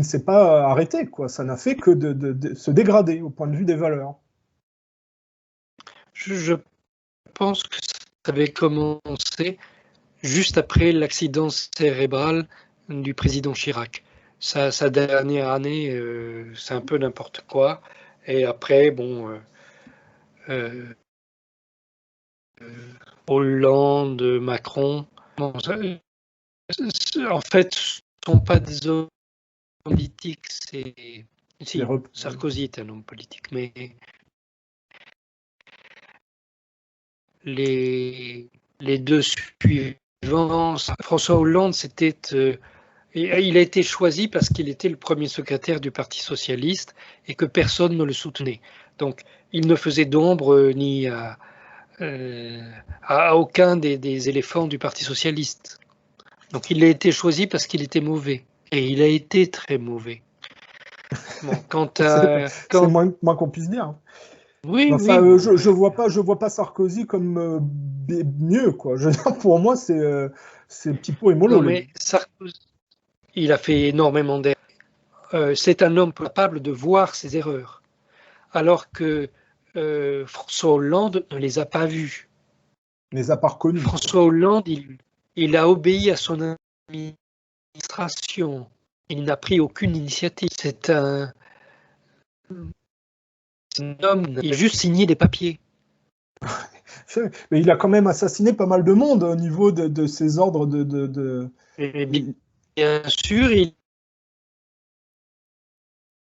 s'est pas arrêtée, quoi. Ça n'a fait que de se dégrader au point de vue des valeurs. Je pense que ça avait commencé juste après l'accident cérébral du président Chirac. Sa dernière année, c'est un peu n'importe quoi. Et après, bon, Hollande, Macron, bon, en fait, ce ne sont pas des hommes politiques. Si, Sarkozy est un homme politique, mais les deux suivants, François Hollande, il a été choisi parce qu'il était le premier secrétaire du Parti socialiste et que personne ne le soutenait. Donc, il ne faisait d'ombre ni à aucun des éléphants du Parti socialiste. Donc, il a été choisi parce qu'il était mauvais. Et il a été très mauvais. Bon, c'est moins qu'on puisse dire. Oui, enfin, oui. Bon, je vois pas Sarkozy comme mieux, quoi. Pour moi, c'est petit pot et mollo. Non, mais Sarkozy, il a fait énormément d'erreurs. C'est un homme capable de voir ses erreurs, alors que François Hollande ne les a pas vues. Il les a pas reconnus. François Hollande, il a obéi à son administration. Il n'a pris aucune initiative. C'est un homme, il a juste signé des papiers. Mais il a quand même assassiné pas mal de monde au niveau de ses ordres Et bien sûr, il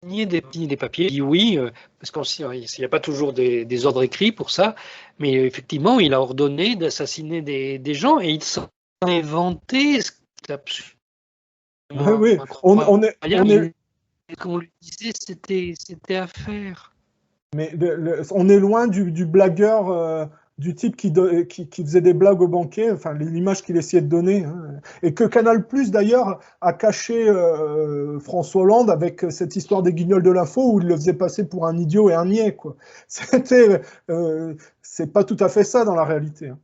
a signé des papiers. Il dit oui, parce qu'il n'y a pas toujours des ordres écrits pour ça, mais effectivement, il a ordonné d'assassiner des gens et il s'en a inventé. C'est absolument oui. incroyable. Qu'on lui disait, c'était à faire. Mais on est loin du blagueur, du type qui faisait des blagues au banquet, enfin l'image qu'il essayait de donner. Hein. Et que Canal+, d'ailleurs, a caché François Hollande avec cette histoire des guignols de l'info où il le faisait passer pour un idiot et un niais, quoi. C'est pas tout à fait ça dans la réalité. Hein.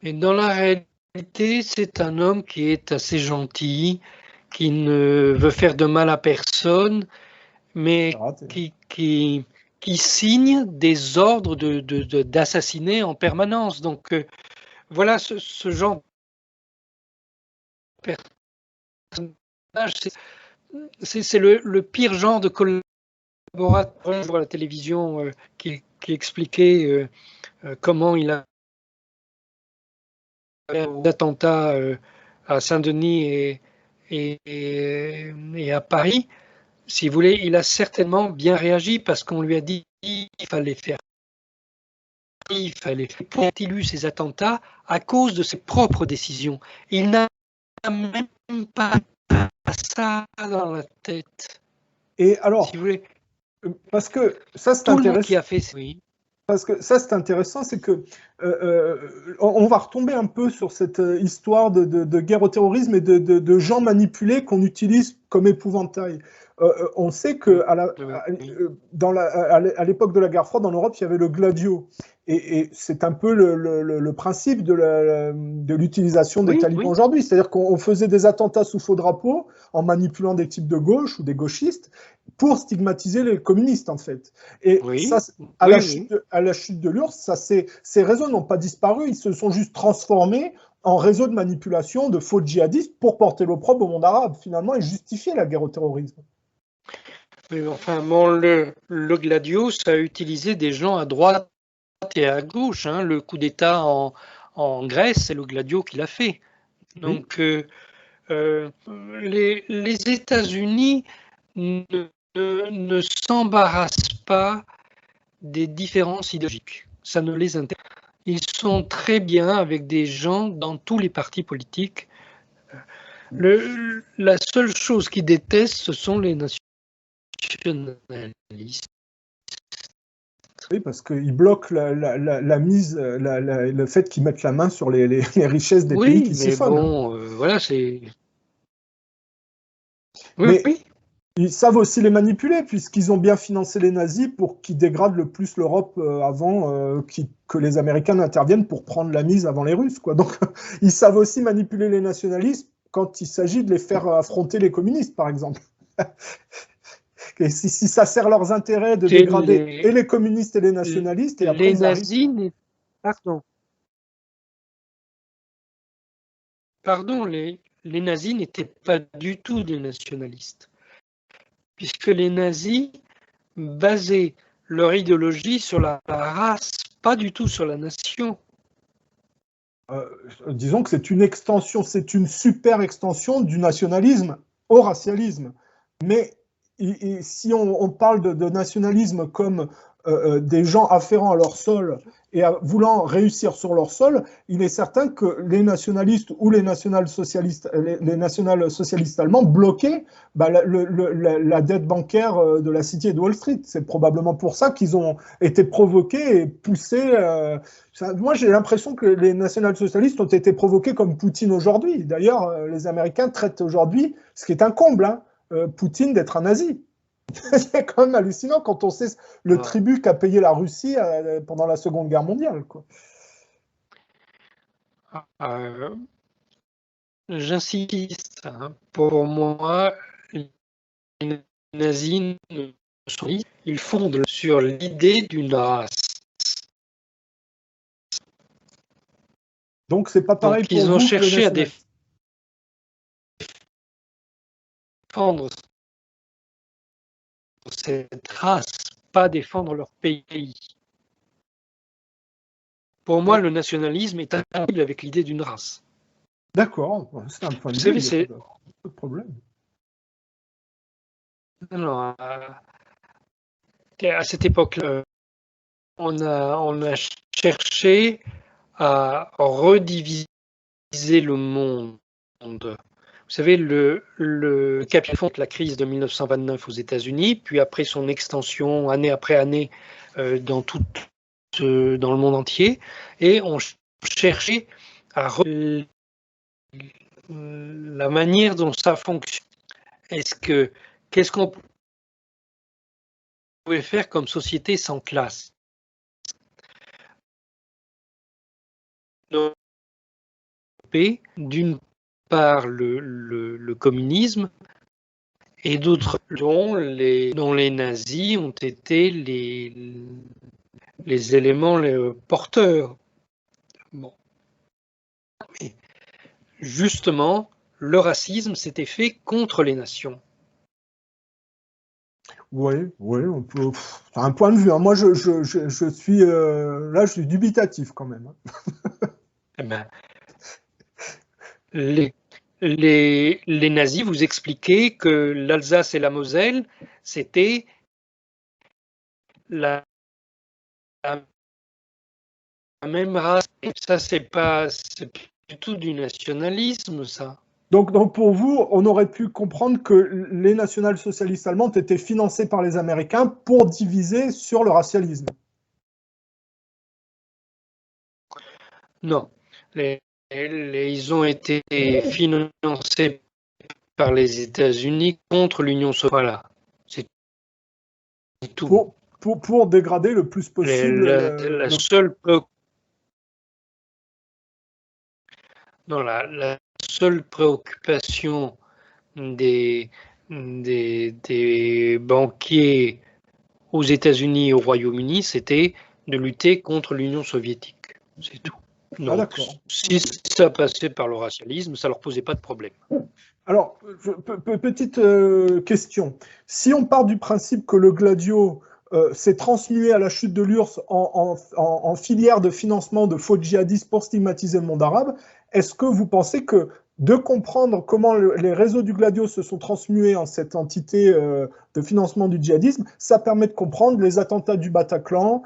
Mais dans la réalité, c'est un homme qui est assez gentil, qui ne veut faire de mal à personne, mais qui signe des ordres d'assassiner en permanence. Donc, voilà ce genre de personnage, c'est le pire genre de collaborateur à la télévision qui expliquait comment il a fait d'attentats à Saint-Denis et à Paris. Si vous voulez, il a certainement bien réagi parce qu'on lui a dit qu'il fallait faire. Il fallait faire. Pourquoi a-t-il eu ces attentats à cause de ses propres décisions? Il n'a même pas ça dans la tête. Et alors, Si vous voulez, parce que ça c'est tout le monde qui intéressant. a fait, oui. Parce que ça, c'est intéressant, c'est que on va retomber un peu sur cette histoire de guerre au terrorisme et de gens manipulés qu'on utilise comme épouvantail. On sait que à l'époque de la guerre froide en Europe, il y avait le Gladio. Et c'est un peu le principe de l'utilisation des talibans aujourd'hui. C'est-à-dire qu'on faisait des attentats sous faux drapeau en manipulant des types de gauche ou des gauchistes pour stigmatiser les communistes, en fait. Et ça, à la chute de l'URSS, ces réseaux n'ont pas disparu, ils se sont juste transformés en réseaux de manipulation de faux djihadistes pour porter l'opprobre au monde arabe, finalement, et justifier la guerre au terrorisme. Mais enfin, bon, le Gladio, ça a utilisé des gens à droite et à gauche. Hein. Le coup d'État en Grèce, c'est le Gladio qui l'a fait. Donc, les États-Unis ne s'embarrassent pas des différences idéologiques. Ça ne les intéresse pas. Ils sont très bien avec des gens dans tous les partis politiques. La seule chose qu'ils détestent, ce sont les nationalistes. Oui, parce qu'ils bloquent la mise, le fait qu'ils mettent la main sur les richesses des pays qui siphonnent. Bon, voilà, c'est... Mais ils savent aussi les manipuler, puisqu'ils ont bien financé les nazis pour qu'ils dégradent le plus l'Europe avant que les Américains n'interviennent pour prendre la mise avant les Russes, quoi. Donc, ils savent aussi manipuler les nationalistes quand il s'agit de les faire affronter les communistes, par exemple. Et si ça sert leurs intérêts de dégrader et les communistes et les nationalistes, et après les nazis... Pardon, les nazis n'étaient pas du tout des nationalistes, puisque les nazis basaient leur idéologie sur la race, pas du tout sur la nation. Disons que c'est une extension, c'est une super extension du nationalisme au racialisme. Mais si on parle de nationalisme comme des gens afférents à leur sol et voulant réussir sur leur sol, il est certain que les nationalistes ou les national-socialistes allemands bloquaient la dette bancaire de la City et de Wall Street. C'est probablement pour ça qu'ils ont été provoqués et poussés. Moi, j'ai l'impression que les national-socialistes ont été provoqués comme Poutine aujourd'hui. D'ailleurs, les Américains traitent aujourd'hui, ce qui est un comble, Poutine d'être un nazi. C'est quand même hallucinant quand on sait le tribut qu'a payé la Russie pendant la Seconde Guerre mondiale, quoi. J'insiste, hein, pour moi, les nazis, ils fondent sur l'idée d'une race. Donc c'est pas pareil. Donc, pour ils ont vous cherché à défendre cette race, pas défendre leur pays. Pour moi, le nationalisme est incompatible avec l'idée d'une race. D'accord, c'est un point de vue, il n'y a pas de problème. Non, à cette époque-là, on a cherché à rediviser le monde. Vous savez, le capital fond de la crise de 1929 aux États-Unis, puis après son extension année après année dans le monde entier, et on cherchait à la manière dont ça fonctionne. Qu'est-ce qu'on pouvait faire comme société sans classe? D'une part le communisme et d'autre dont les nazis ont été les éléments porteurs. Bon. justement, le racisme s'était fait contre les nations. Oui, on peut. C'est un point de vue, hein. Moi, je suis là, je suis dubitatif quand même, hein. Eh ben, les nazis vous expliquaient que l'Alsace et la Moselle, c'était la même race. Ça, c'est pas du tout du nationalisme, ça. Donc pour vous, on aurait pu comprendre que les national-socialistes allemandes étaient financés par les Américains pour diviser sur le racialisme. Non. Ils ont été financés par les États-Unis contre l'Union soviétique. Voilà. C'est tout. Pour dégrader le plus possible. La seule la seule préoccupation des banquiers aux États-Unis et au Royaume-Uni, c'était de lutter contre l'Union soviétique. C'est tout. Donc, si ça passait par le racialisme, ça ne leur posait pas de problème. Alors, petite question. Si on part du principe que le Gladio s'est transmué à la chute de l'URSS en filière de financement de faux djihadistes pour stigmatiser le monde arabe, est-ce que vous pensez que de comprendre comment les réseaux du Gladio se sont transmués en cette entité de financement du djihadisme, ça permet de comprendre les attentats du Bataclan,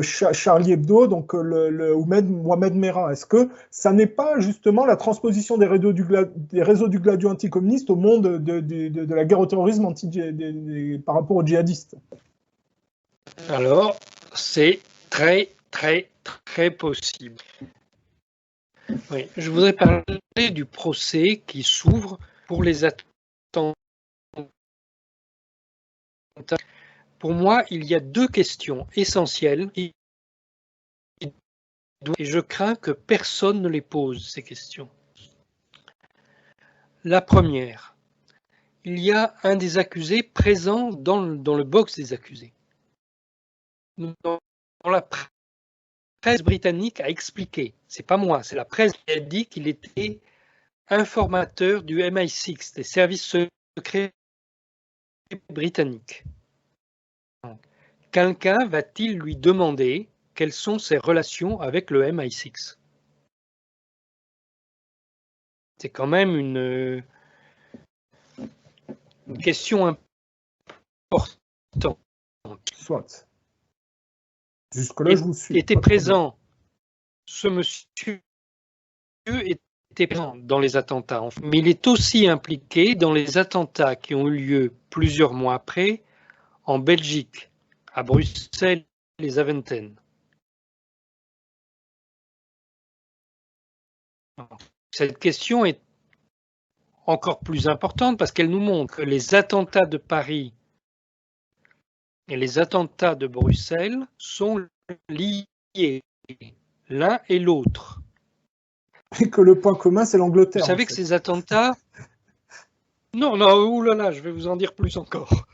Charlie Hebdo, donc ou Mohamed Merah. Est-ce que ça n'est pas justement la transposition des réseaux du Gladio anticommuniste au monde de la guerre au terrorisme par rapport aux djihadistes? Alors, c'est très, très, très possible. Oui, je voudrais parler du procès qui s'ouvre pour les attentats. Pour moi, il y a deux questions essentielles et je crains que personne ne les pose, ces questions. La première, il y a un des accusés présent dans le box des accusés. Dans la presse britannique a expliqué, c'est pas moi, c'est la presse qui a dit qu'il était informateur du MI6, des services secrets britanniques. Quelqu'un va-t-il lui demander quelles sont ses relations avec le MI6? C'est quand même une question importante. Soit. Jusque-là, je vous suis. Était présent, ce monsieur était présent dans les attentats, mais il est aussi impliqué dans les attentats qui ont eu lieu plusieurs mois après en Belgique, à Bruxelles et Zaventem. Cette question est encore plus importante parce qu'elle nous montre que les attentats de Paris et les attentats de Bruxelles sont liés l'un et l'autre. Et que le point commun, c'est l'Angleterre. Vous savez que ces attentats... Non, oulala, je vais vous en dire plus encore.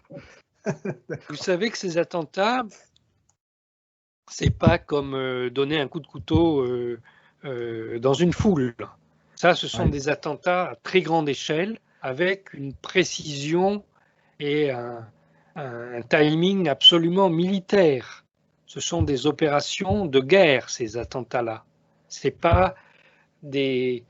Vous savez que ces attentats, c'est pas comme donner un coup de couteau dans une foule. Ça, ce sont des attentats à très grande échelle, avec une précision et un timing absolument militaire. Ce sont des opérations de guerre, ces attentats-là. Ce n'est pas des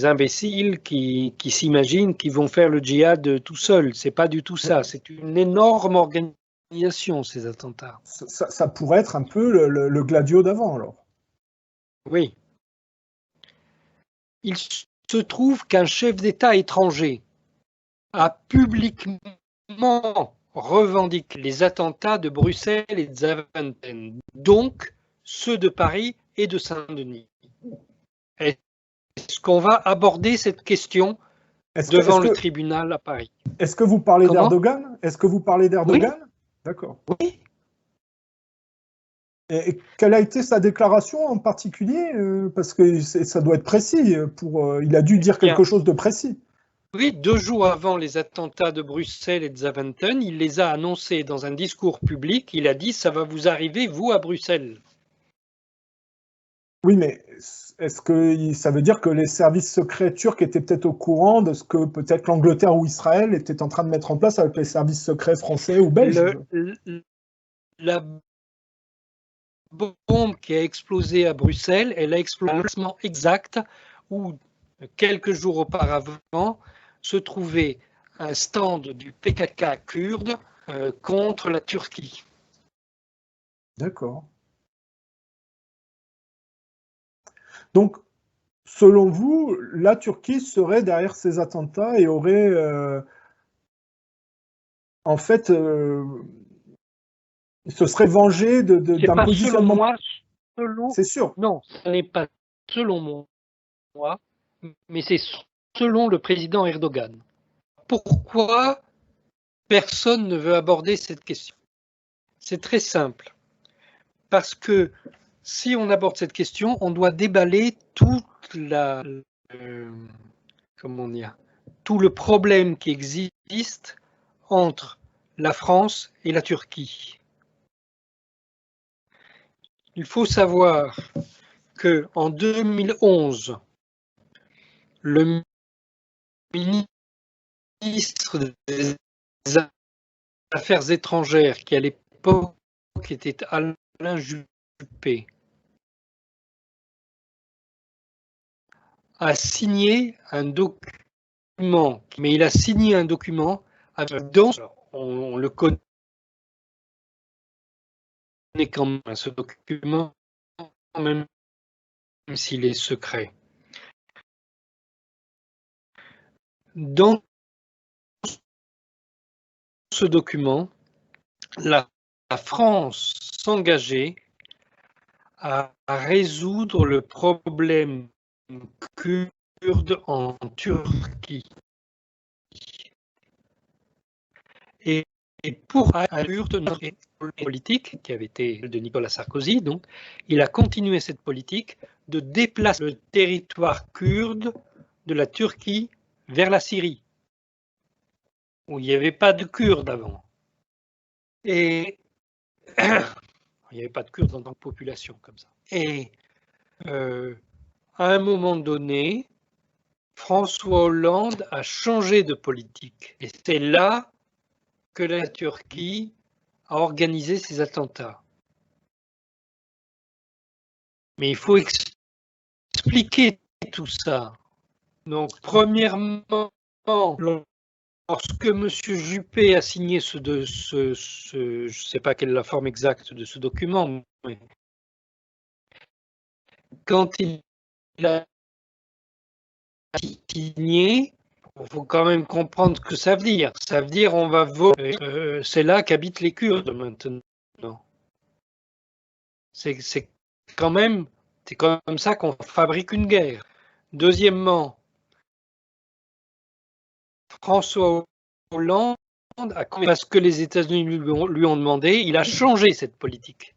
imbéciles qui s'imaginent qu'ils vont faire le djihad tout seuls. Ce n'est pas du tout ça. C'est une énorme organisation, ces attentats. Ça pourrait être un peu le Gladio d'avant, alors. Oui. Il se trouve qu'un chef d'État étranger a publiquement revendiqué les attentats de Bruxelles et de Zaventem, donc ceux de Paris et de Saint-Denis. Est-ce qu'on va aborder cette question devant le tribunal à Paris? Est-ce que vous parlez d'Erdogan? Est-ce que vous parlez d'Erdogan? Oui. D'accord. Oui. Et quelle a été sa déclaration en particulier? Parce que ça doit être précis. Il a dû dire quelque chose de précis. Oui, 2 jours avant les attentats de Bruxelles et de Zaventem, il les a annoncés dans un discours public. Il a dit « ça va vous arriver, vous, à Bruxelles ». Oui, mais est-ce que ça veut dire que les services secrets turcs étaient peut-être au courant de ce que peut-être l'Angleterre ou Israël étaient en train de mettre en place avec les services secrets français ou belges? La bombe qui a explosé à Bruxelles, elle a explosé à l'emplacement exact où, quelques jours auparavant, se trouvait un stand du PKK kurde contre la Turquie. D'accord. Donc, selon vous, la Turquie serait derrière ces attentats et aurait, en fait, se serait vengé C'est d'un pas selon positionnement. moi, selon. C'est sûr. Non, ce n'est pas selon moi, mais c'est selon le président Erdogan. Pourquoi personne ne veut aborder cette question? C'est très simple. Parce que si on aborde cette question, on doit déballer comment dire, tout le problème qui existe entre la France et la Turquie. Il faut savoir qu'en 2011, le ministre des Affaires étrangères, qui à l'époque était Alain Juppé, a signé un document, mais il a signé un document dont on le connaît quand même, ce document, même s'il est secret. Dans ce document, la France s'engageait à résoudre le problème kurde en Turquie. Et pour kurde, notre politique, qui avait été de Nicolas Sarkozy, donc, il a continué cette politique de déplacer le territoire kurde de la Turquie vers la Syrie, où il n'y avait pas de Kurdes avant. Et il n'y avait pas de Kurdes en tant que population comme ça. Et à un moment donné, François Hollande a changé de politique. Et c'est là que la Turquie a organisé ses attentats. Mais il faut expliquer tout ça. Donc, premièrement, lorsque M. Juppé a signé je ne sais pas quelle est la forme exacte de ce document, mais quand il a signé, il faut quand même comprendre ce que ça veut dire. Ça veut dire on va voter. C'est là qu'habitent les Kurdes maintenant. C'est quand même, c'est comme ça qu'on fabrique une guerre. Deuxièmement, François Hollande, parce que les États-Unis lui ont demandé, il a changé cette politique.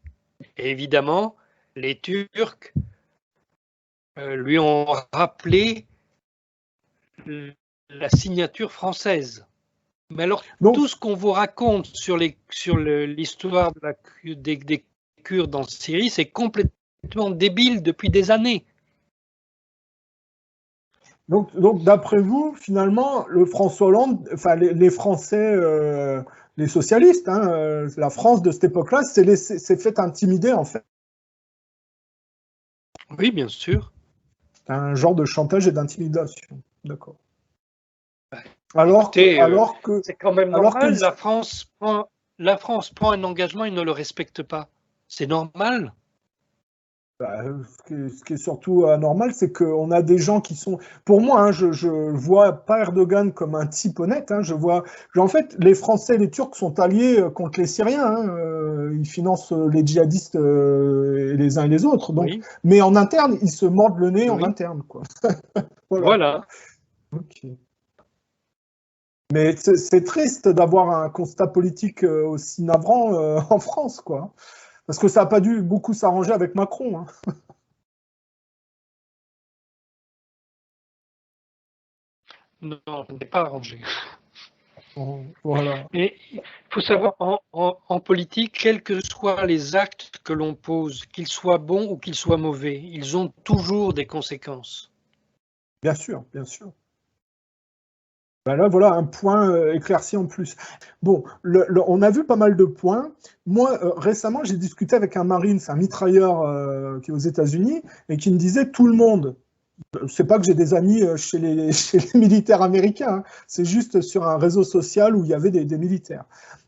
Et évidemment, les Turcs lui ont rappelé la signature française. Mais alors, Donc, tout ce qu'on vous raconte sur l'histoire des Kurdes en Syrie, c'est complètement débile depuis des années. donc d'après vous, finalement, le François Hollande, enfin les Français, les socialistes, hein, la France de cette époque-là, s'est fait intimider en fait. Oui, bien sûr. Un genre de chantage et d'intimidation. D'accord. Écoutez, Alors que, c'est quand même alors que, normal. La France prend un engagement et ne le respecte pas. C'est normal. bah, ce qui est surtout anormal, c'est qu'on a des gens qui sont. Pour moi, hein, je vois pas Erdogan comme un type honnête. Hein, en fait, les Français et les Turcs sont alliés contre les Syriens. Hein, ils financent les djihadistes les uns et les autres. Donc, Oui, mais en interne, ils se mordent le nez en oui. interne, quoi. Voilà. Voilà. Ok. Mais c'est triste d'avoir un constat politique aussi navrant en France, quoi. Parce que ça n'a pas dû beaucoup s'arranger avec Macron. Hein. Non, ce n'est pas arrangé. Voilà. Et il faut savoir, en politique, quels que soient les actes que l'on pose, qu'ils soient bons ou qu'ils soient mauvais, ils ont toujours des conséquences. Bien sûr, bien sûr. Ben là, voilà un point éclairci en plus. Bon, on a vu pas mal de points. Moi, récemment, j'ai discuté avec un Marine, c'est un mitrailleur qui est aux États-Unis, et qui me disait tout le monde. C'est pas que j'ai des amis chez les militaires américains, hein. C'est juste sur un réseau social où il y avait des militaires.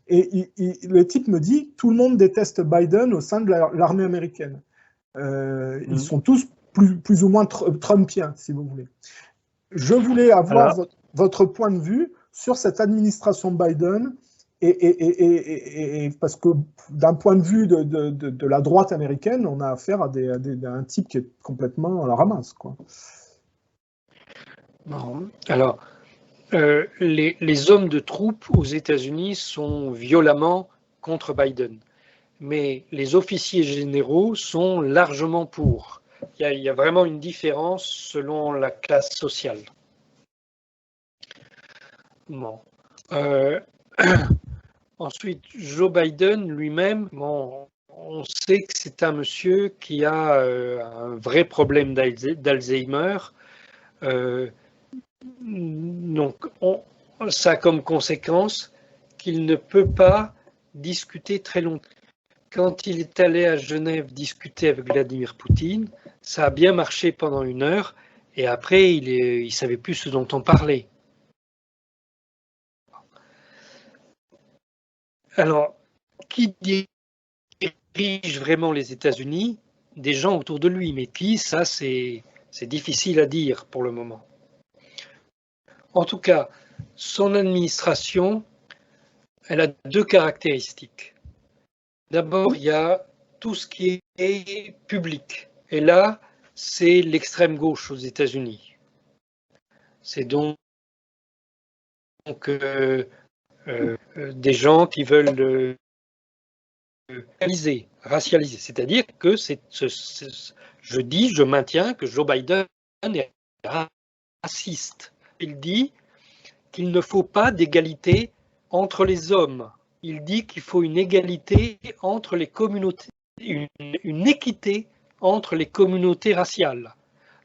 Et le type me dit tout le monde déteste Biden au sein de l'armée américaine. Ils sont tous plus ou moins trumpiens, si vous voulez. Je voulais avoir votre point de vue sur cette administration Biden, et parce que d'un point de vue de la droite américaine, on a affaire à un type qui est complètement à la ramasse, quoi. Bon. Alors, les hommes de troupes aux États-Unis sont violemment contre Biden, mais les officiers généraux sont largement pour. Il y a vraiment une différence selon la classe sociale. Bon. Ensuite, Joe Biden lui-même, bon, on sait que c'est un monsieur qui a un vrai problème d'Alzheimer. Donc, ça a comme conséquence qu'il ne peut pas discuter très longtemps. Quand il est allé à Genève discuter avec Vladimir Poutine, ça a bien marché pendant 1 heure, et après, il ne savait plus ce dont on parlait. Alors, qui dirige vraiment les États-Unis? Des gens autour de lui, mais qui, ça, c'est difficile à dire pour le moment. En tout cas, son administration, elle a 2 caractéristiques. D'abord, il y a tout ce qui est public. Et là, c'est l'extrême gauche aux États-Unis. C'est donc des gens qui veulent racialiser. C'est-à-dire que je maintiens que Joe Biden est raciste. Il dit qu'il ne faut pas d'égalité entre les hommes. Il dit qu'il faut une égalité entre les communautés, une équité entre les communautés raciales.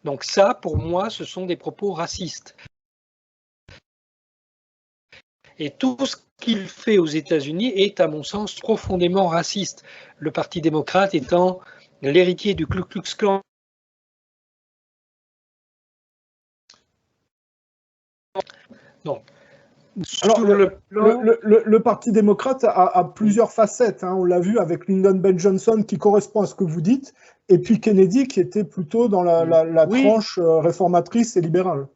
Donc ça, pour moi, ce sont des propos racistes. Et tout ce qu'il fait aux États-Unis est, à mon sens, profondément raciste. Le Parti démocrate étant l'héritier du Ku Klux Klan. Donc, alors, le Parti démocrate a plusieurs facettes, hein. On l'a vu avec Lyndon B. Johnson, qui correspond à ce que vous dites, et puis Kennedy, qui était plutôt dans la tranche réformatrice et libérale.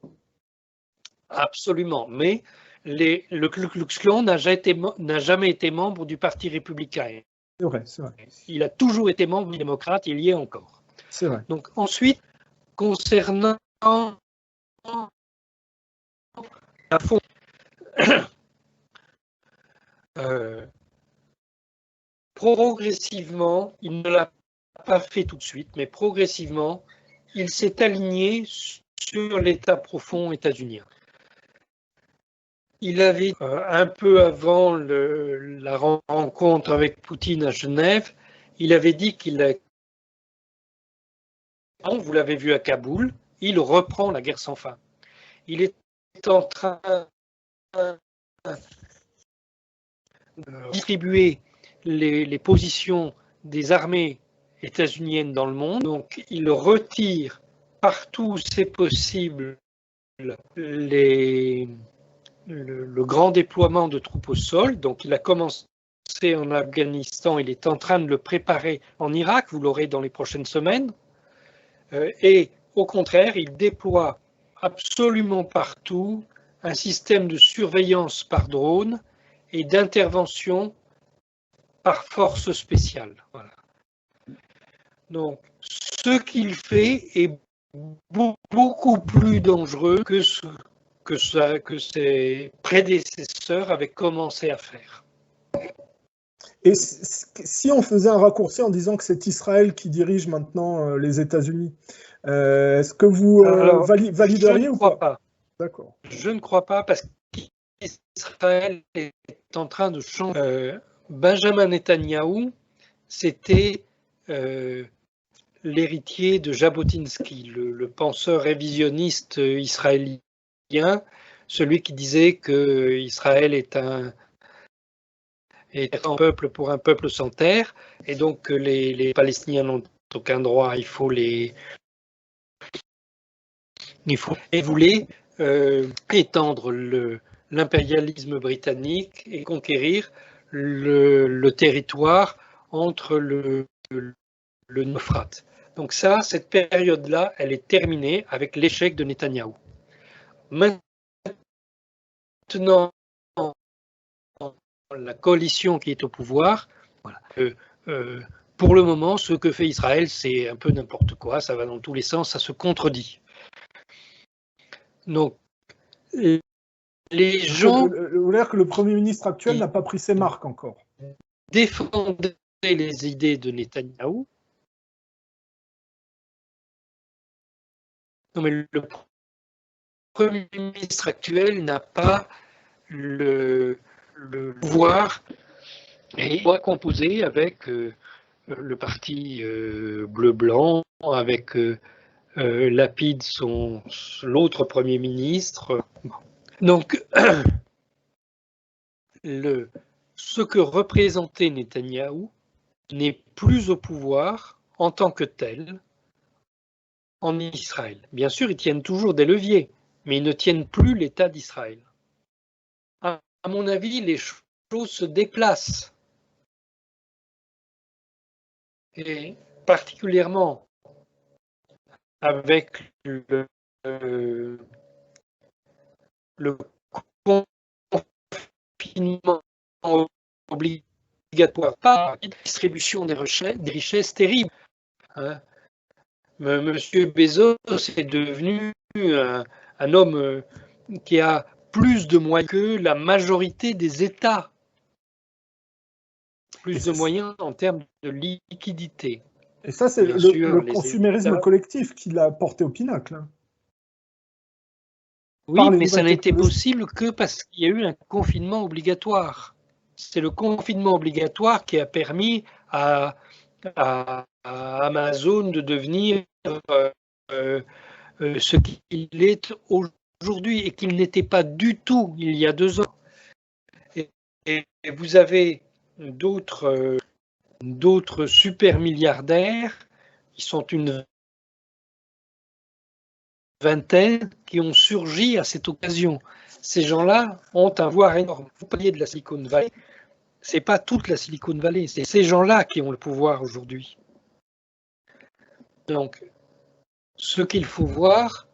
Absolument, mais le Ku Klux Klan n'a jamais été membre du Parti républicain. C'est vrai, c'est vrai. Il a toujours été membre du démocrate, il y est encore. C'est vrai. Donc ensuite, concernant la fond, progressivement, il ne l'a pas fait tout de suite, mais progressivement, il s'est aligné sur l'État profond états-unien. Il avait, un peu avant la rencontre avec Poutine à Genève, il avait dit vous l'avez vu à Kaboul, il reprend la guerre sans fin. Il est en train de distribuer les positions des armées états-uniennes dans le monde. Donc, il retire partout où c'est possible le grand déploiement de troupes au sol. Donc, il a commencé en Afghanistan, il est en train de le préparer en Irak, vous l'aurez dans les prochaines semaines. Et au contraire, il déploie absolument partout un système de surveillance par drone et d'intervention par force spéciale. Voilà. Donc, ce qu'il fait est beaucoup plus dangereux que que ses prédécesseurs avaient commencé à faire. Et si on faisait un raccourci en disant que c'est Israël qui dirige maintenant les États-Unis, est-ce que vous valideriez ou pas? D'accord. Je ne crois pas parce Israël est en train de changer. Benjamin Netanyahou, c'était l'héritier de Jabotinsky, le penseur révisionniste israélien, celui qui disait que Israël est un peuple pour un peuple sans terre, et donc les Palestiniens n'ont aucun droit, il faut et voulait étendre l'impérialisme britannique et conquérir le territoire entre le Euphrate. Donc ça, cette période-là, elle est terminée avec l'échec de Netanyahou. Maintenant, la coalition qui est au pouvoir, voilà, pour le moment, ce que fait Israël, c'est un peu n'importe quoi, ça va dans tous les sens, ça se contredit. Donc, les gens... Vous voulez dire que le Premier ministre actuel n'a pas pris ses marques encore? Défendaient les idées de Netanyahou. Non, mais le Premier ministre actuel n'a pas le pouvoir et doit composer avec le parti bleu-blanc, avec Lapid, l'autre Premier ministre. Donc, ce que représentait Netanyahou n'est plus au pouvoir en tant que tel en Israël. Bien sûr, ils tiennent toujours des leviers, mais ils ne tiennent plus l'État d'Israël. À mon avis, les choses se déplacent. Et particulièrement avec le confinement obligatoire, pas la distribution des richesses terribles. Hein. Monsieur Bezos est devenu un homme qui a plus de moyens que la majorité des États. Plus de moyens en termes de liquidité. Et ça, c'est le consumérisme collectif qui l'a porté au pinacle. Hein. Oui, mais ça n'a été possible que parce qu'il y a eu un confinement obligatoire. C'est le confinement obligatoire qui a permis à Amazon de devenir ce qu'il est aujourd'hui et qu'il n'était pas du tout il y a 2 ans. Et vous avez d'autres super milliardaires qui sont une vingtaine qui ont surgi à cette occasion. Ces gens-là ont un pouvoir énorme. Vous parliez de la Silicon Valley, c'est pas toute la Silicon Valley, c'est ces gens-là qui ont le pouvoir aujourd'hui. Donc, ce qu'il faut voir,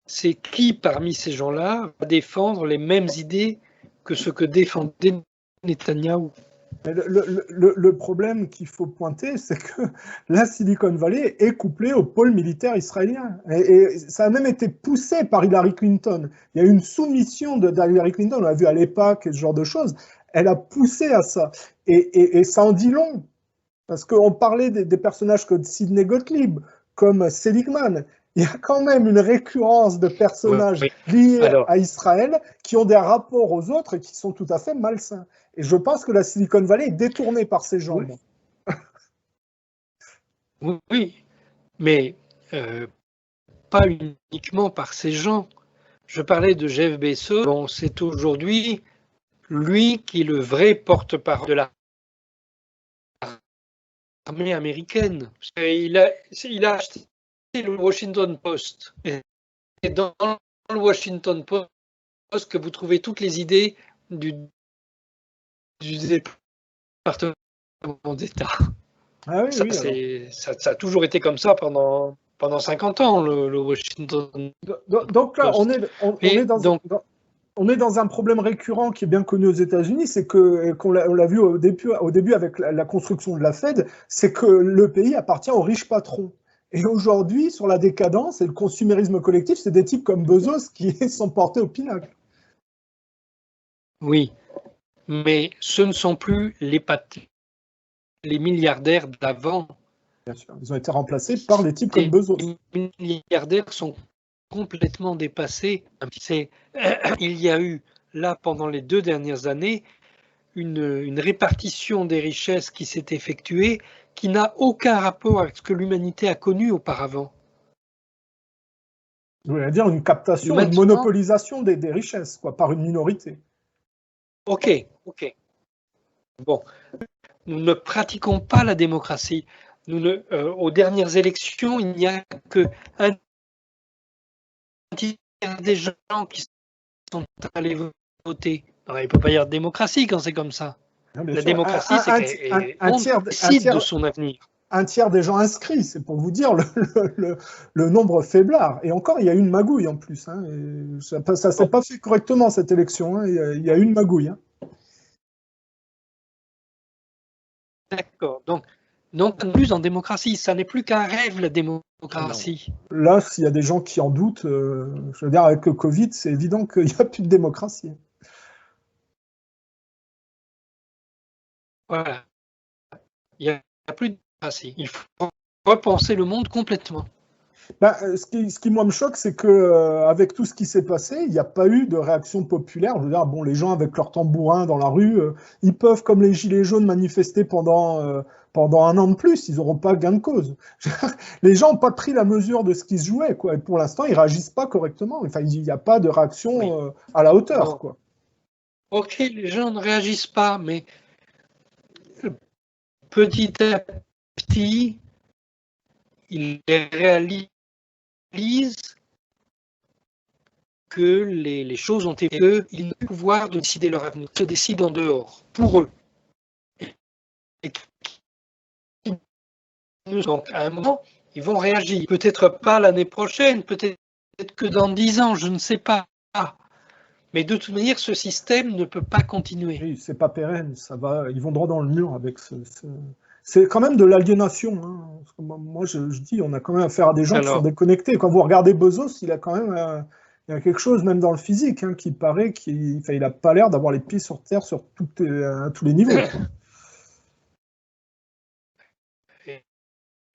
c'est qui parmi ces gens-là va défendre les mêmes idées que ce que défendait Netanyahou. Le problème qu'il faut pointer, c'est que la Silicon Valley est couplée au pôle militaire israélien. Et ça a même été poussé par Hillary Clinton. Il y a eu une soumission d'Hillary Clinton, on l'a vu à l'EPAC et ce genre de choses. Elle a poussé à ça. Et ça en dit long. Parce qu'on parlait des personnages comme Sidney Gottlieb, comme Seligman. Il y a quand même une récurrence de personnages liés à Israël qui ont des rapports aux autres et qui sont tout à fait malsains. Et je pense que la Silicon Valley est détournée par ces gens. Oui, mais pas uniquement par ces gens. Je parlais de Jeff Bezos. Bon, c'est aujourd'hui lui qui est le vrai porte-parole de l'armée américaine. Il a acheté le Washington Post. Et dans le Washington Post que vous trouvez toutes les idées du département d'État. Ah oui, ça a toujours été comme ça pendant 50 ans, le Washington Post. Donc là, on est dans un problème récurrent qui est bien connu aux États-Unis, c'est qu'on l'a vu au début avec la construction de la Fed, c'est que le pays appartient aux riches patrons. Et aujourd'hui, sur la décadence et le consumérisme collectif, c'est des types comme Bezos qui sont portés au pinacle. Oui, mais ce ne sont plus les milliardaires d'avant. Bien sûr, ils ont été remplacés par les types comme Bezos. Les milliardaires sont complètement dépassés. Il y a eu là, pendant les 2 dernières années, une répartition des richesses qui s'est effectuée qui n'a aucun rapport avec ce que l'humanité a connu auparavant. Vous voulez dire une captation, une Maintenant, monopolisation des richesses, quoi, par une minorité. ok. Bon, nous ne pratiquons pas la démocratie. Aux dernières élections, il n'y a qu'un tiers des gens qui sont allés voter. Alors, il ne peut pas y avoir de démocratie quand c'est comme ça. La démocratie, c'est qu'on décide de son avenir. Un tiers des gens inscrits, c'est pour vous dire le nombre faiblard. Et encore, il y a une magouille en plus. Hein, ça ne s'est pas fait correctement, cette élection. Hein, il y a une magouille. Hein. D'accord. Donc, plus en démocratie. Ça n'est plus qu'un rêve, la démocratie. Là, s'il y a des gens qui en doutent, je veux dire, avec le Covid, c'est évident qu'il n'y a plus de démocratie. Voilà. Il n'y a plus de démocratie. Il faut repenser le monde complètement. Ben, ce qui moi me choque, c'est que avec tout ce qui s'est passé, il n'y a pas eu de réaction populaire. Je veux dire, bon, les gens avec leurs tambourins dans la rue, ils peuvent, comme les gilets jaunes, manifester pendant 1 an de plus. Ils n'auront pas gain de cause. Les gens n'ont pas pris la mesure de ce qui se jouait, quoi. Et pour l'instant, ils réagissent pas correctement. Enfin, il n'y a pas de réaction à la hauteur, quoi. Ok, les gens ne réagissent pas, mais petit à petit, ils réalisent que les choses ont été eux, ils n'ont pas le pouvoir de décider leur avenir, ils se décident en dehors, pour eux. Et donc, à un moment, ils vont réagir. Peut-être pas l'année prochaine, peut-être que dans 10 ans, je ne sais pas. Mais de toute manière, ce système ne peut pas continuer. Oui, c'est pas pérenne, ça va, ils vont droit dans le mur avec C'est quand même de l'aliénation. Hein. Moi, je dis, on a quand même affaire à des gens qui sont déconnectés. Quand vous regardez Bezos, il a quand même il y a quelque chose, même dans le physique, hein, qui paraît qu'il n'a pas l'air d'avoir les pieds sur terre sur à tous les niveaux.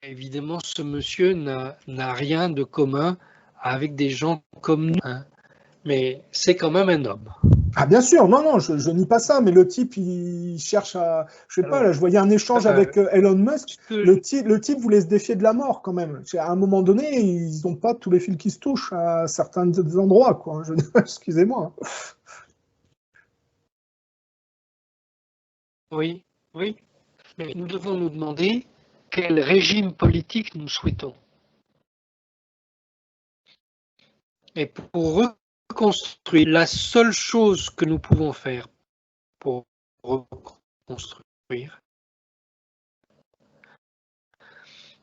Évidemment, ce monsieur n'a rien de commun avec des gens comme nous, hein. Mais c'est quand même un homme. Ah bien sûr, non, je nie pas ça, mais le type, il cherche à... Je sais pas, là, je voyais un échange avec Elon Musk, le type voulait se défier de la mort quand même. À un moment donné, ils n'ont pas tous les fils qui se touchent à certains endroits, quoi. Excusez-moi. Oui, mais nous devons nous demander quel régime politique nous souhaitons. Et pour reconstruire, la seule chose que nous pouvons faire pour reconstruire,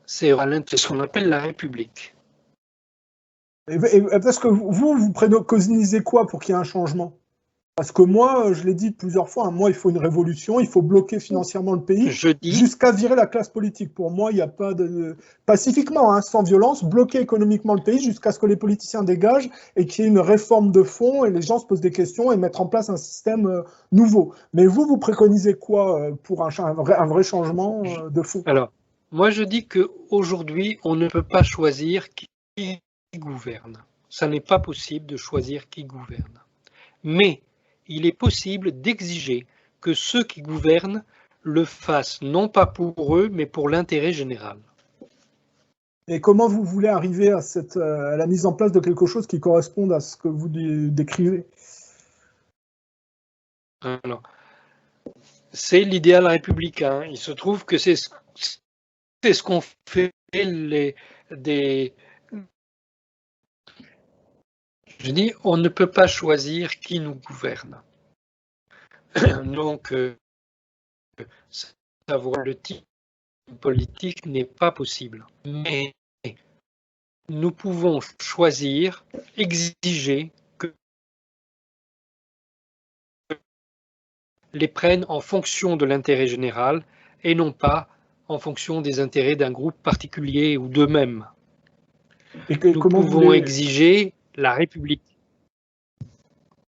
c'est ce qu'on appelle la République. Parce que vous préconisez quoi pour qu'il y ait un changement? Parce que moi, je l'ai dit plusieurs fois, hein, moi, il faut une révolution, il faut bloquer financièrement le pays jusqu'à virer la classe politique. Pour moi, il n'y a pas de... Pacifiquement, hein, sans violence, bloquer économiquement le pays jusqu'à ce que les politiciens dégagent et qu'il y ait une réforme de fond et les gens se posent des questions et mettre en place un système nouveau. Mais vous préconisez quoi pour un vrai changement de fond? Alors, moi, je dis qu'aujourd'hui, on ne peut pas choisir qui gouverne. Ça n'est pas possible de choisir qui gouverne. Mais il est possible d'exiger que ceux qui gouvernent le fassent non pas pour eux, mais pour l'intérêt général. Et comment vous voulez arriver à la mise en place de quelque chose qui corresponde à ce que vous décrivez? Alors, c'est l'idéal républicain. Il se trouve que c'est ce qu'ont fait Je dis, on ne peut pas choisir qui nous gouverne. Donc, savoir le type politique n'est pas possible. Mais nous pouvons choisir, exiger que les prennent en fonction de l'intérêt général et non pas en fonction des intérêts d'un groupe particulier ou d'eux-mêmes. Nous pouvons exiger la République.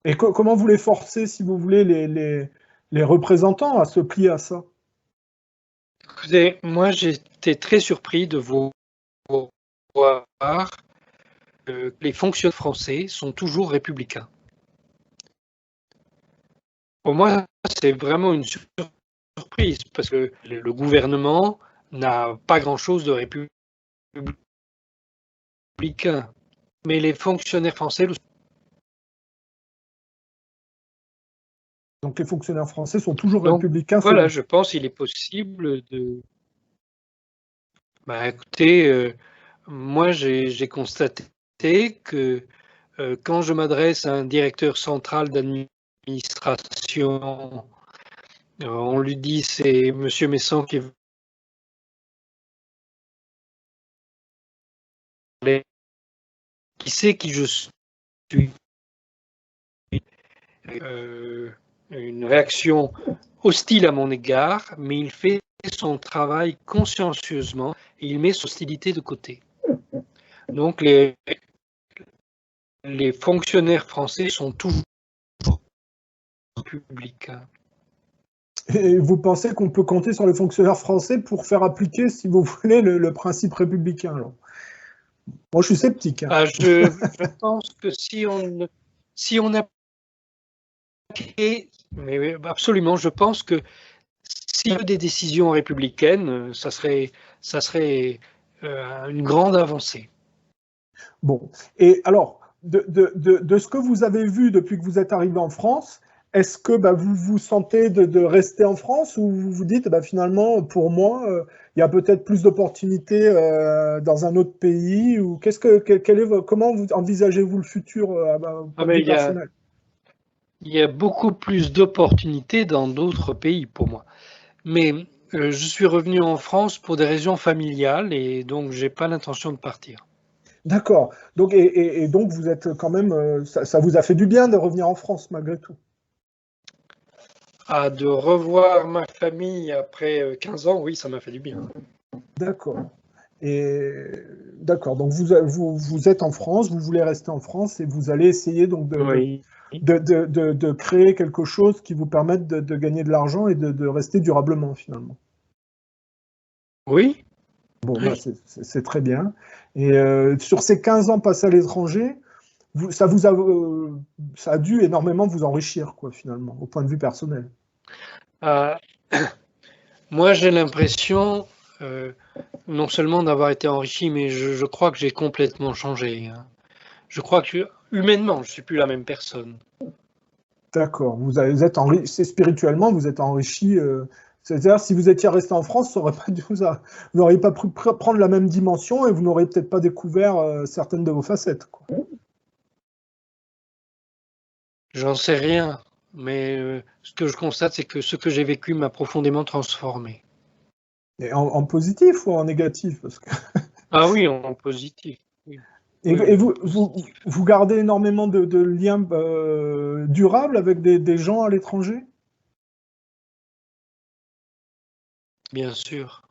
Et comment vous les forcez, si vous voulez, les représentants à se plier à ça? Écoutez, moi j'étais très surpris de voir que les fonctionnaires français sont toujours républicains. Pour moi, c'est vraiment une surprise, parce que le gouvernement n'a pas grand-chose de républicain. Mais les fonctionnaires français. Donc les fonctionnaires français sont toujours Donc républicains voilà, selon. je pense qu'il est possible de. Bah, écoutez, moi j'ai constaté que quand je m'adresse à un directeur central d'administration, on lui dit c'est Monsieur Messon qui sait qui je suis. Une réaction hostile à mon égard, mais il fait son travail consciencieusement et il met son hostilité de côté. Donc les fonctionnaires français sont toujours républicains. Et vous pensez qu'on peut compter sur les fonctionnaires français pour faire appliquer, si vous voulez, le principe républicain alors? Moi, je suis sceptique. Hein. Je pense que si on appliquait, mais absolument, je pense que s'il y a des décisions républicaines, ça serait une grande avancée. Bon, et alors, de ce que vous avez vu depuis que vous êtes arrivé en France, est-ce que vous vous sentez de rester en France ou vous vous dites, finalement, pour moi, il y a peut-être plus d'opportunités dans un autre pays ou comment envisagez-vous le futur au point de vue personnel? Il y a beaucoup plus d'opportunités dans d'autres pays pour moi. Mais je suis revenu en France pour des raisons familiales et donc j'ai pas l'intention de partir. D'accord. Donc, et donc, vous êtes quand même, ça vous a fait du bien de revenir en France malgré tout. De revoir ma famille après 15 ans, oui, ça m'a fait du bien. D'accord. Et d'accord. Donc, vous êtes en France, vous voulez rester en France et vous allez essayer donc Oui. de créer quelque chose qui vous permette de gagner de l'argent et de rester durablement finalement. Oui. Bon, Oui. c'est très bien. Et sur ces 15 ans passés à l'étranger, ça a dû énormément vous enrichir, quoi, finalement, au point de vue personnel. Euh, Moi, j'ai l'impression non seulement d'avoir été enrichi, mais je crois que j'ai complètement changé. Hein. Je crois que humainement, je suis plus la même personne. D'accord. Êtes enrichi, spirituellement, vous êtes enrichi. C'est-à-dire, si vous étiez resté en France, ça aurait pas vous n'auriez pas pu prendre la même dimension et vous n'auriez peut-être pas découvert certaines de vos facettes, quoi. J'en sais rien, mais ce que je constate, c'est que ce que j'ai vécu m'a profondément transformé. Et en positif ou en négatif parce que... Ah oui, en positif. Oui. Et, Oui, et oui, en positif. vous gardez énormément de liens durables avec des gens à l'étranger? Bien sûr.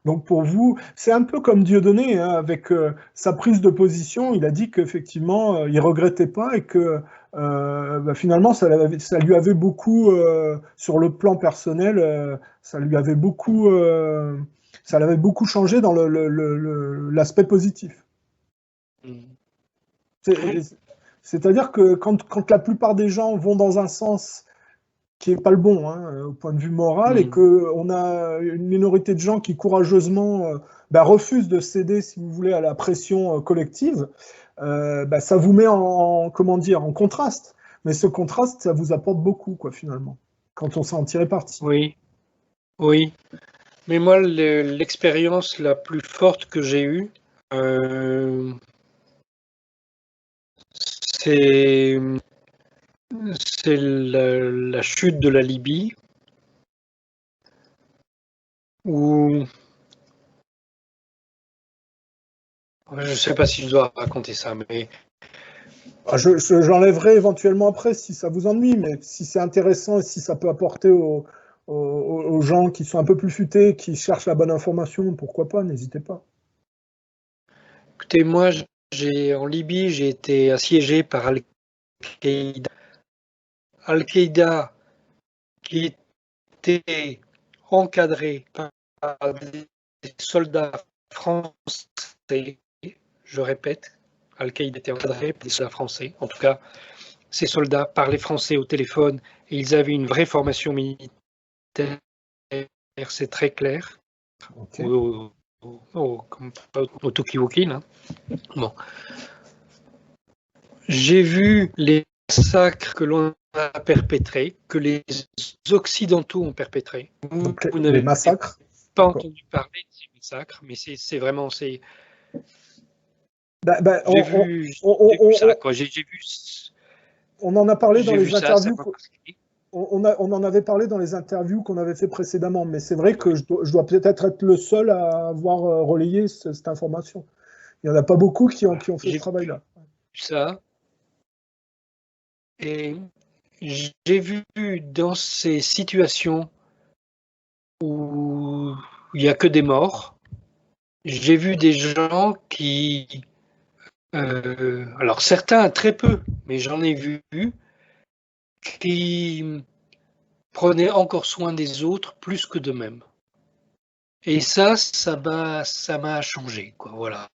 Donc pour vous, c'est un peu comme Dieudonné, hein, avec sa prise de position, il a dit qu'effectivement, il regrettait pas et que finalement, ça lui avait beaucoup, sur le plan personnel, ça lui avait beaucoup, ça l'avait beaucoup changé dans l'aspect positif. Mm. C'est-à-dire que quand la plupart des gens vont dans un sens qui n'est pas le bon hein, au point de vue moral, et Mm. qu'on a une minorité de gens qui courageusement refusent de céder, si vous voulez, à la pression collective, ça vous met comment dire, en contraste. Mais ce contraste, ça vous apporte beaucoup, quoi, finalement, quand on sait en tirer parti. Oui, oui. Mais moi, l'expérience la plus forte que j'ai eue, c'est la chute de la Libye, où je ne sais pas si je dois raconter ça, mais J'enlèverai éventuellement après si ça vous ennuie, mais si c'est intéressant et si ça peut apporter aux gens qui sont un peu plus futés, qui cherchent la bonne information, pourquoi pas, n'hésitez pas. écoutez, moi, en Libye, j'ai été assiégé par Al-Qaïda. Al-Qaïda qui était encadré par des soldats français, je répète, Al-Qaïda était encadré par des soldats français, en tout cas ces soldats parlaient français au téléphone et ils avaient une vraie formation militaire, c'est très clair. Ok. Au Tokiwoki, là. Bon. J'ai vu les massacres que l'on a perpétrés, que les Occidentaux ont perpétrés. Donc Vous les n'avez massacres. pas D'accord. entendu parler de ces massacres, mais c'est vraiment, Ben, j'ai vu ça, quoi. J'ai vu, on en a parlé dans j'ai vu les ça interviews. m'a marqué. On en avait parlé dans les interviews qu'on avait fait précédemment, mais c'est vrai que je dois peut-être être le seul à avoir relayé cette information. Il n'y en a pas beaucoup qui ont fait ce travail-là. J'ai vu ça et j'ai vu dans ces situations où il n'y a que des morts, j'ai vu des gens qui, alors certains très peu, mais j'en ai vu qui prenaient encore soin des autres plus que d'eux-mêmes. Et ça m'a changé, quoi. Voilà.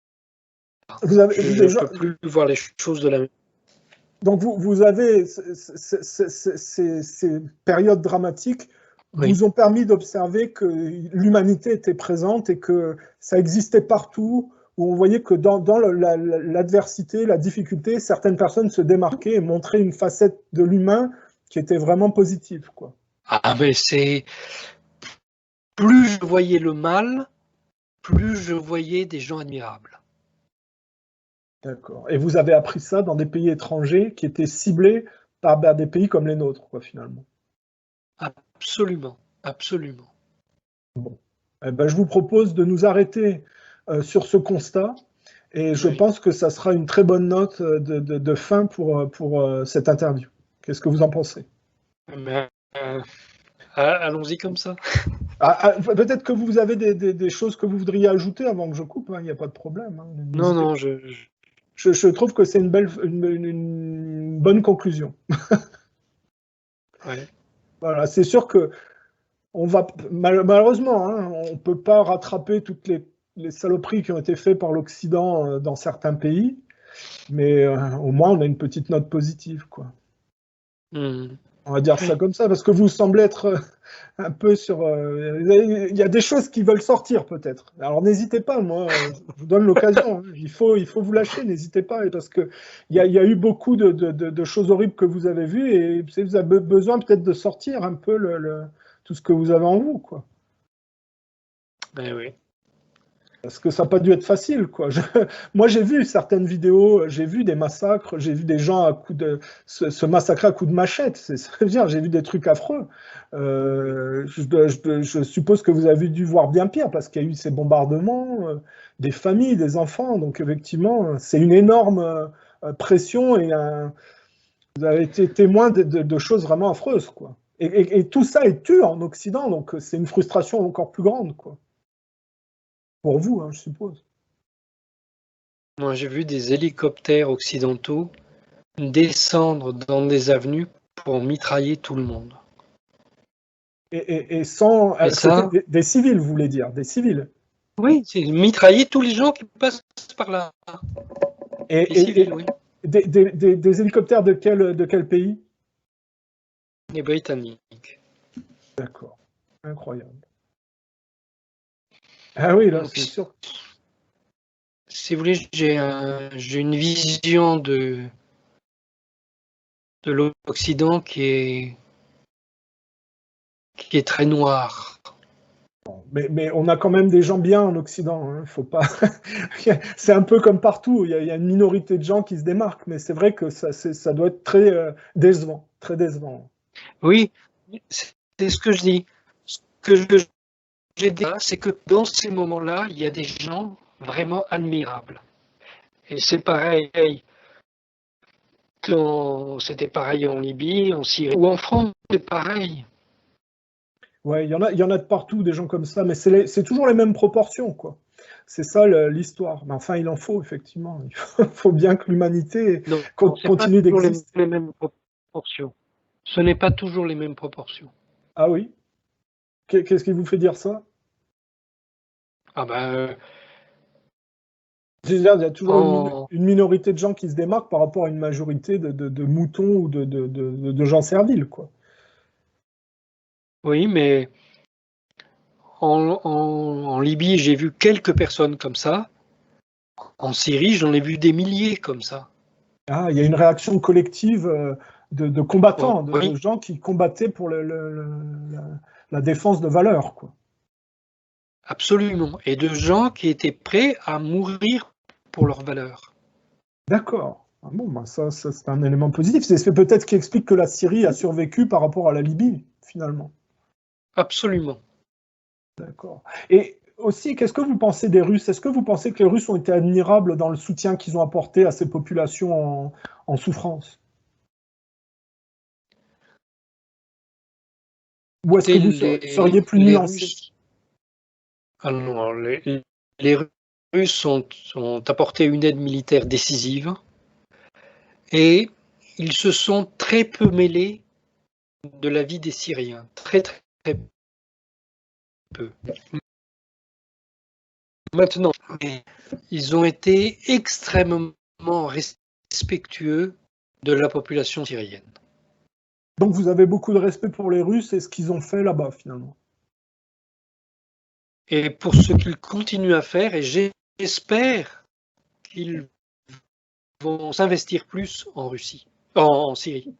Je ne peux plus voir les choses de la même. Donc vous avez ces périodes dramatiques vous ont permis d'observer que l'humanité était présente et que ça existait partout, où on voyait que dans l'adversité, la difficulté, certaines personnes se démarquaient et montraient une facette de l'humain qui était vraiment positive, quoi. Ah ben c'est plus je voyais le mal, plus je voyais des gens admirables. D'accord. Et vous avez appris ça dans des pays étrangers qui étaient ciblés par des pays comme les nôtres, quoi, finalement. Absolument, absolument. Bon. Eh ben, je vous propose de nous arrêter sur ce constat et je pense que ça sera une très bonne note de fin pour cette interview. Qu'est-ce que vous en pensez? Mais, allons-y comme ça. Peut-être que vous avez des choses que vous voudriez ajouter avant que je coupe, hein, il n'y a pas de problème. Hein, Non, je trouve que c'est une bonne conclusion. ouais. Voilà, c'est sûr que on va malheureusement, hein, on ne peut pas rattraper toutes les saloperies qui ont été faites par l'Occident dans certains pays, mais au moins on a une petite note positive, quoi. On va dire ça comme ça, parce que vous semblez être un peu sur... il y a des choses qui veulent sortir, peut-être. Alors n'hésitez pas, moi, je vous donne l'occasion. Hein. Il faut vous lâcher, n'hésitez pas, parce qu'il y a eu beaucoup de choses horribles que vous avez vues, et vous avez besoin peut-être de sortir un peu tout ce que vous avez en vous, quoi. Ben oui. Parce que ça n'a pas dû être facile, quoi. Moi, j'ai vu certaines vidéos, j'ai vu des massacres, j'ai vu des gens se massacrer à coups de machette. J'ai vu des trucs affreux. Je suppose que vous avez dû voir bien pire, parce qu'il y a eu ces bombardements, des familles, des enfants. Donc, effectivement, c'est une énorme pression et vous avez été témoin de choses vraiment affreuses, quoi. Et tout ça est tué en Occident, donc c'est une frustration encore plus grande, quoi. Pour vous, hein, je suppose. Moi, j'ai vu des hélicoptères occidentaux descendre dans des avenues pour mitrailler tout le monde. Et sans. Et ça, des civils, vous voulez dire, des civils. oui, c'est mitrailler tous les gens qui passent par là. Les civils, oui. Des hélicoptères de quel pays? Les Britanniques. D'accord. Incroyable. Ah oui, là, Donc, c'est sûr. si vous voulez, j'ai une vision de l'Occident qui est très noire. Mais on a quand même des gens bien en Occident. Hein, faut pas. C'est un peu comme partout. Il y a une minorité de gens qui se démarquent, mais c'est vrai que ça doit être très décevant. Très décevant. Oui, c'est ce que je dis. Ce que j'ai dit, c'est que dans ces moments-là, il y a des gens vraiment admirables. Et c'est pareil, c'était pareil en Libye, en Syrie ou en France, c'est pareil. Ouais, il y en a de partout, des gens comme ça, mais c'est toujours les mêmes proportions, quoi. C'est ça l'histoire. Mais enfin, il en faut, effectivement. Il faut bien que l'humanité continue d'exister. Les mêmes proportions. Ce n'est pas toujours les mêmes proportions. Ah oui? Qu'est-ce qui vous fait dire ça? Ah ben, C'est-à-dire, il y a toujours En... une minorité de gens qui se démarquent par rapport à une majorité de moutons ou de gens serviles, quoi. Oui, mais en Libye, j'ai vu quelques personnes comme ça. En Syrie, j'en ai vu des milliers comme ça. Ah, il y a une réaction collective de combattants, de Oui, gens qui combattaient pour la défense de valeurs, quoi. absolument. Et de gens qui étaient prêts à mourir pour leurs valeurs. D'accord. Ah bon, bah ça c'est un élément positif. C'est peut-être ce qui explique que la Syrie a survécu par rapport à la Libye, finalement. Absolument. D'accord. Et aussi, qu'est-ce que vous pensez des Russes? Est-ce que vous pensez que les Russes ont été admirables dans le soutien qu'ils ont apporté à ces populations en souffrance? Ou est-ce que vous seriez plus Les nuancé? Russes, ah non, les Russes ont apporté une aide militaire décisive et ils se sont très peu mêlés de la vie des Syriens. Très, très, très peu. Maintenant, ils ont été extrêmement respectueux de la population syrienne. Donc vous avez beaucoup de respect pour les Russes et ce qu'ils ont fait là-bas, finalement. Et pour ce qu'ils continuent à faire, et j'espère qu'ils vont s'investir plus en Russie, en Syrie.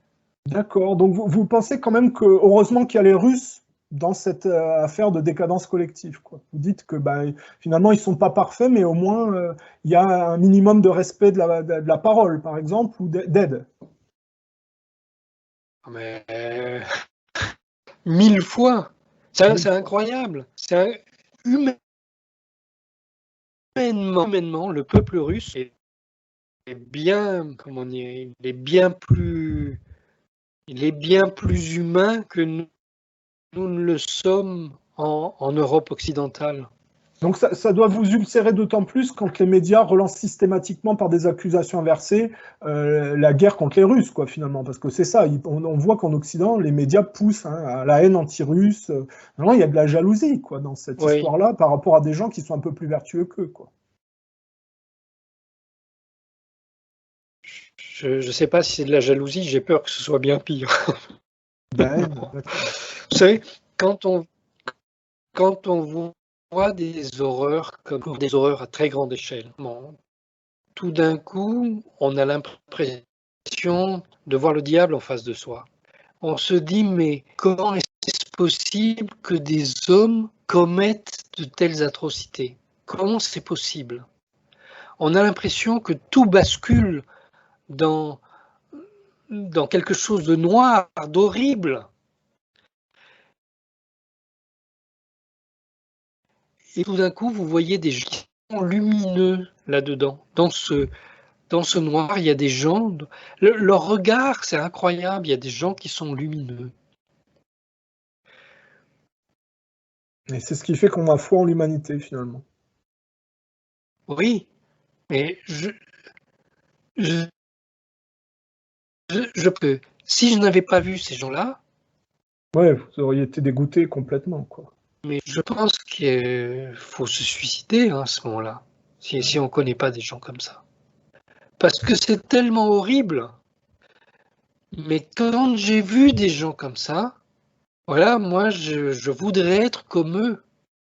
D'accord. Donc vous pensez quand même que, heureusement qu'il y a les Russes dans cette affaire de décadence collective, quoi. Vous dites que bah, finalement, ils ne sont pas parfaits, mais au moins, il y a un minimum de respect de la parole, par exemple, ou d'aide. Mais 1000 fois, c'est incroyable. Humainement, le peuple russe est bien, comment dire, il est bien plus humain que nous ne le sommes en Europe occidentale. Donc ça doit vous ulcérer d'autant plus quand les médias relancent systématiquement par des accusations inversées la guerre contre les Russes, quoi, finalement. Parce que c'est ça, on voit qu'en Occident, les médias poussent à la haine anti-russe. Vraiment, il y a de la jalousie, quoi, dans cette Oui, histoire-là par rapport à des gens qui sont un peu plus vertueux qu'eux, quoi. je ne sais pas si c'est de la jalousie, j'ai peur que ce soit bien pire. De la haine, d'accord. Vous savez, quand on, quand on voit des horreurs comme des horreurs à très grande échelle, bon, tout d'un coup, on a l'impression de voir le diable en face de soi. On se dit, mais comment est-ce possible que des hommes commettent de telles atrocités? Comment c'est possible? On a l'impression que tout bascule dans, dans quelque chose de noir, d'horrible. Et tout d'un coup, vous voyez des gens qui sont lumineux là-dedans. Dans ce noir, il y a des gens, leur regard, c'est incroyable, il y a des gens qui sont lumineux. Et c'est ce qui fait qu'on a foi en l'humanité, finalement. Oui, mais je peux. Si je n'avais pas vu ces gens-là, Ouais, vous auriez été dégoûté complètement, quoi. mais je pense qu'il faut se suicider à ce moment-là, si on ne connaît pas des gens comme ça. Parce que c'est tellement horrible. Mais quand j'ai vu des gens comme ça, voilà, moi, je voudrais être comme eux.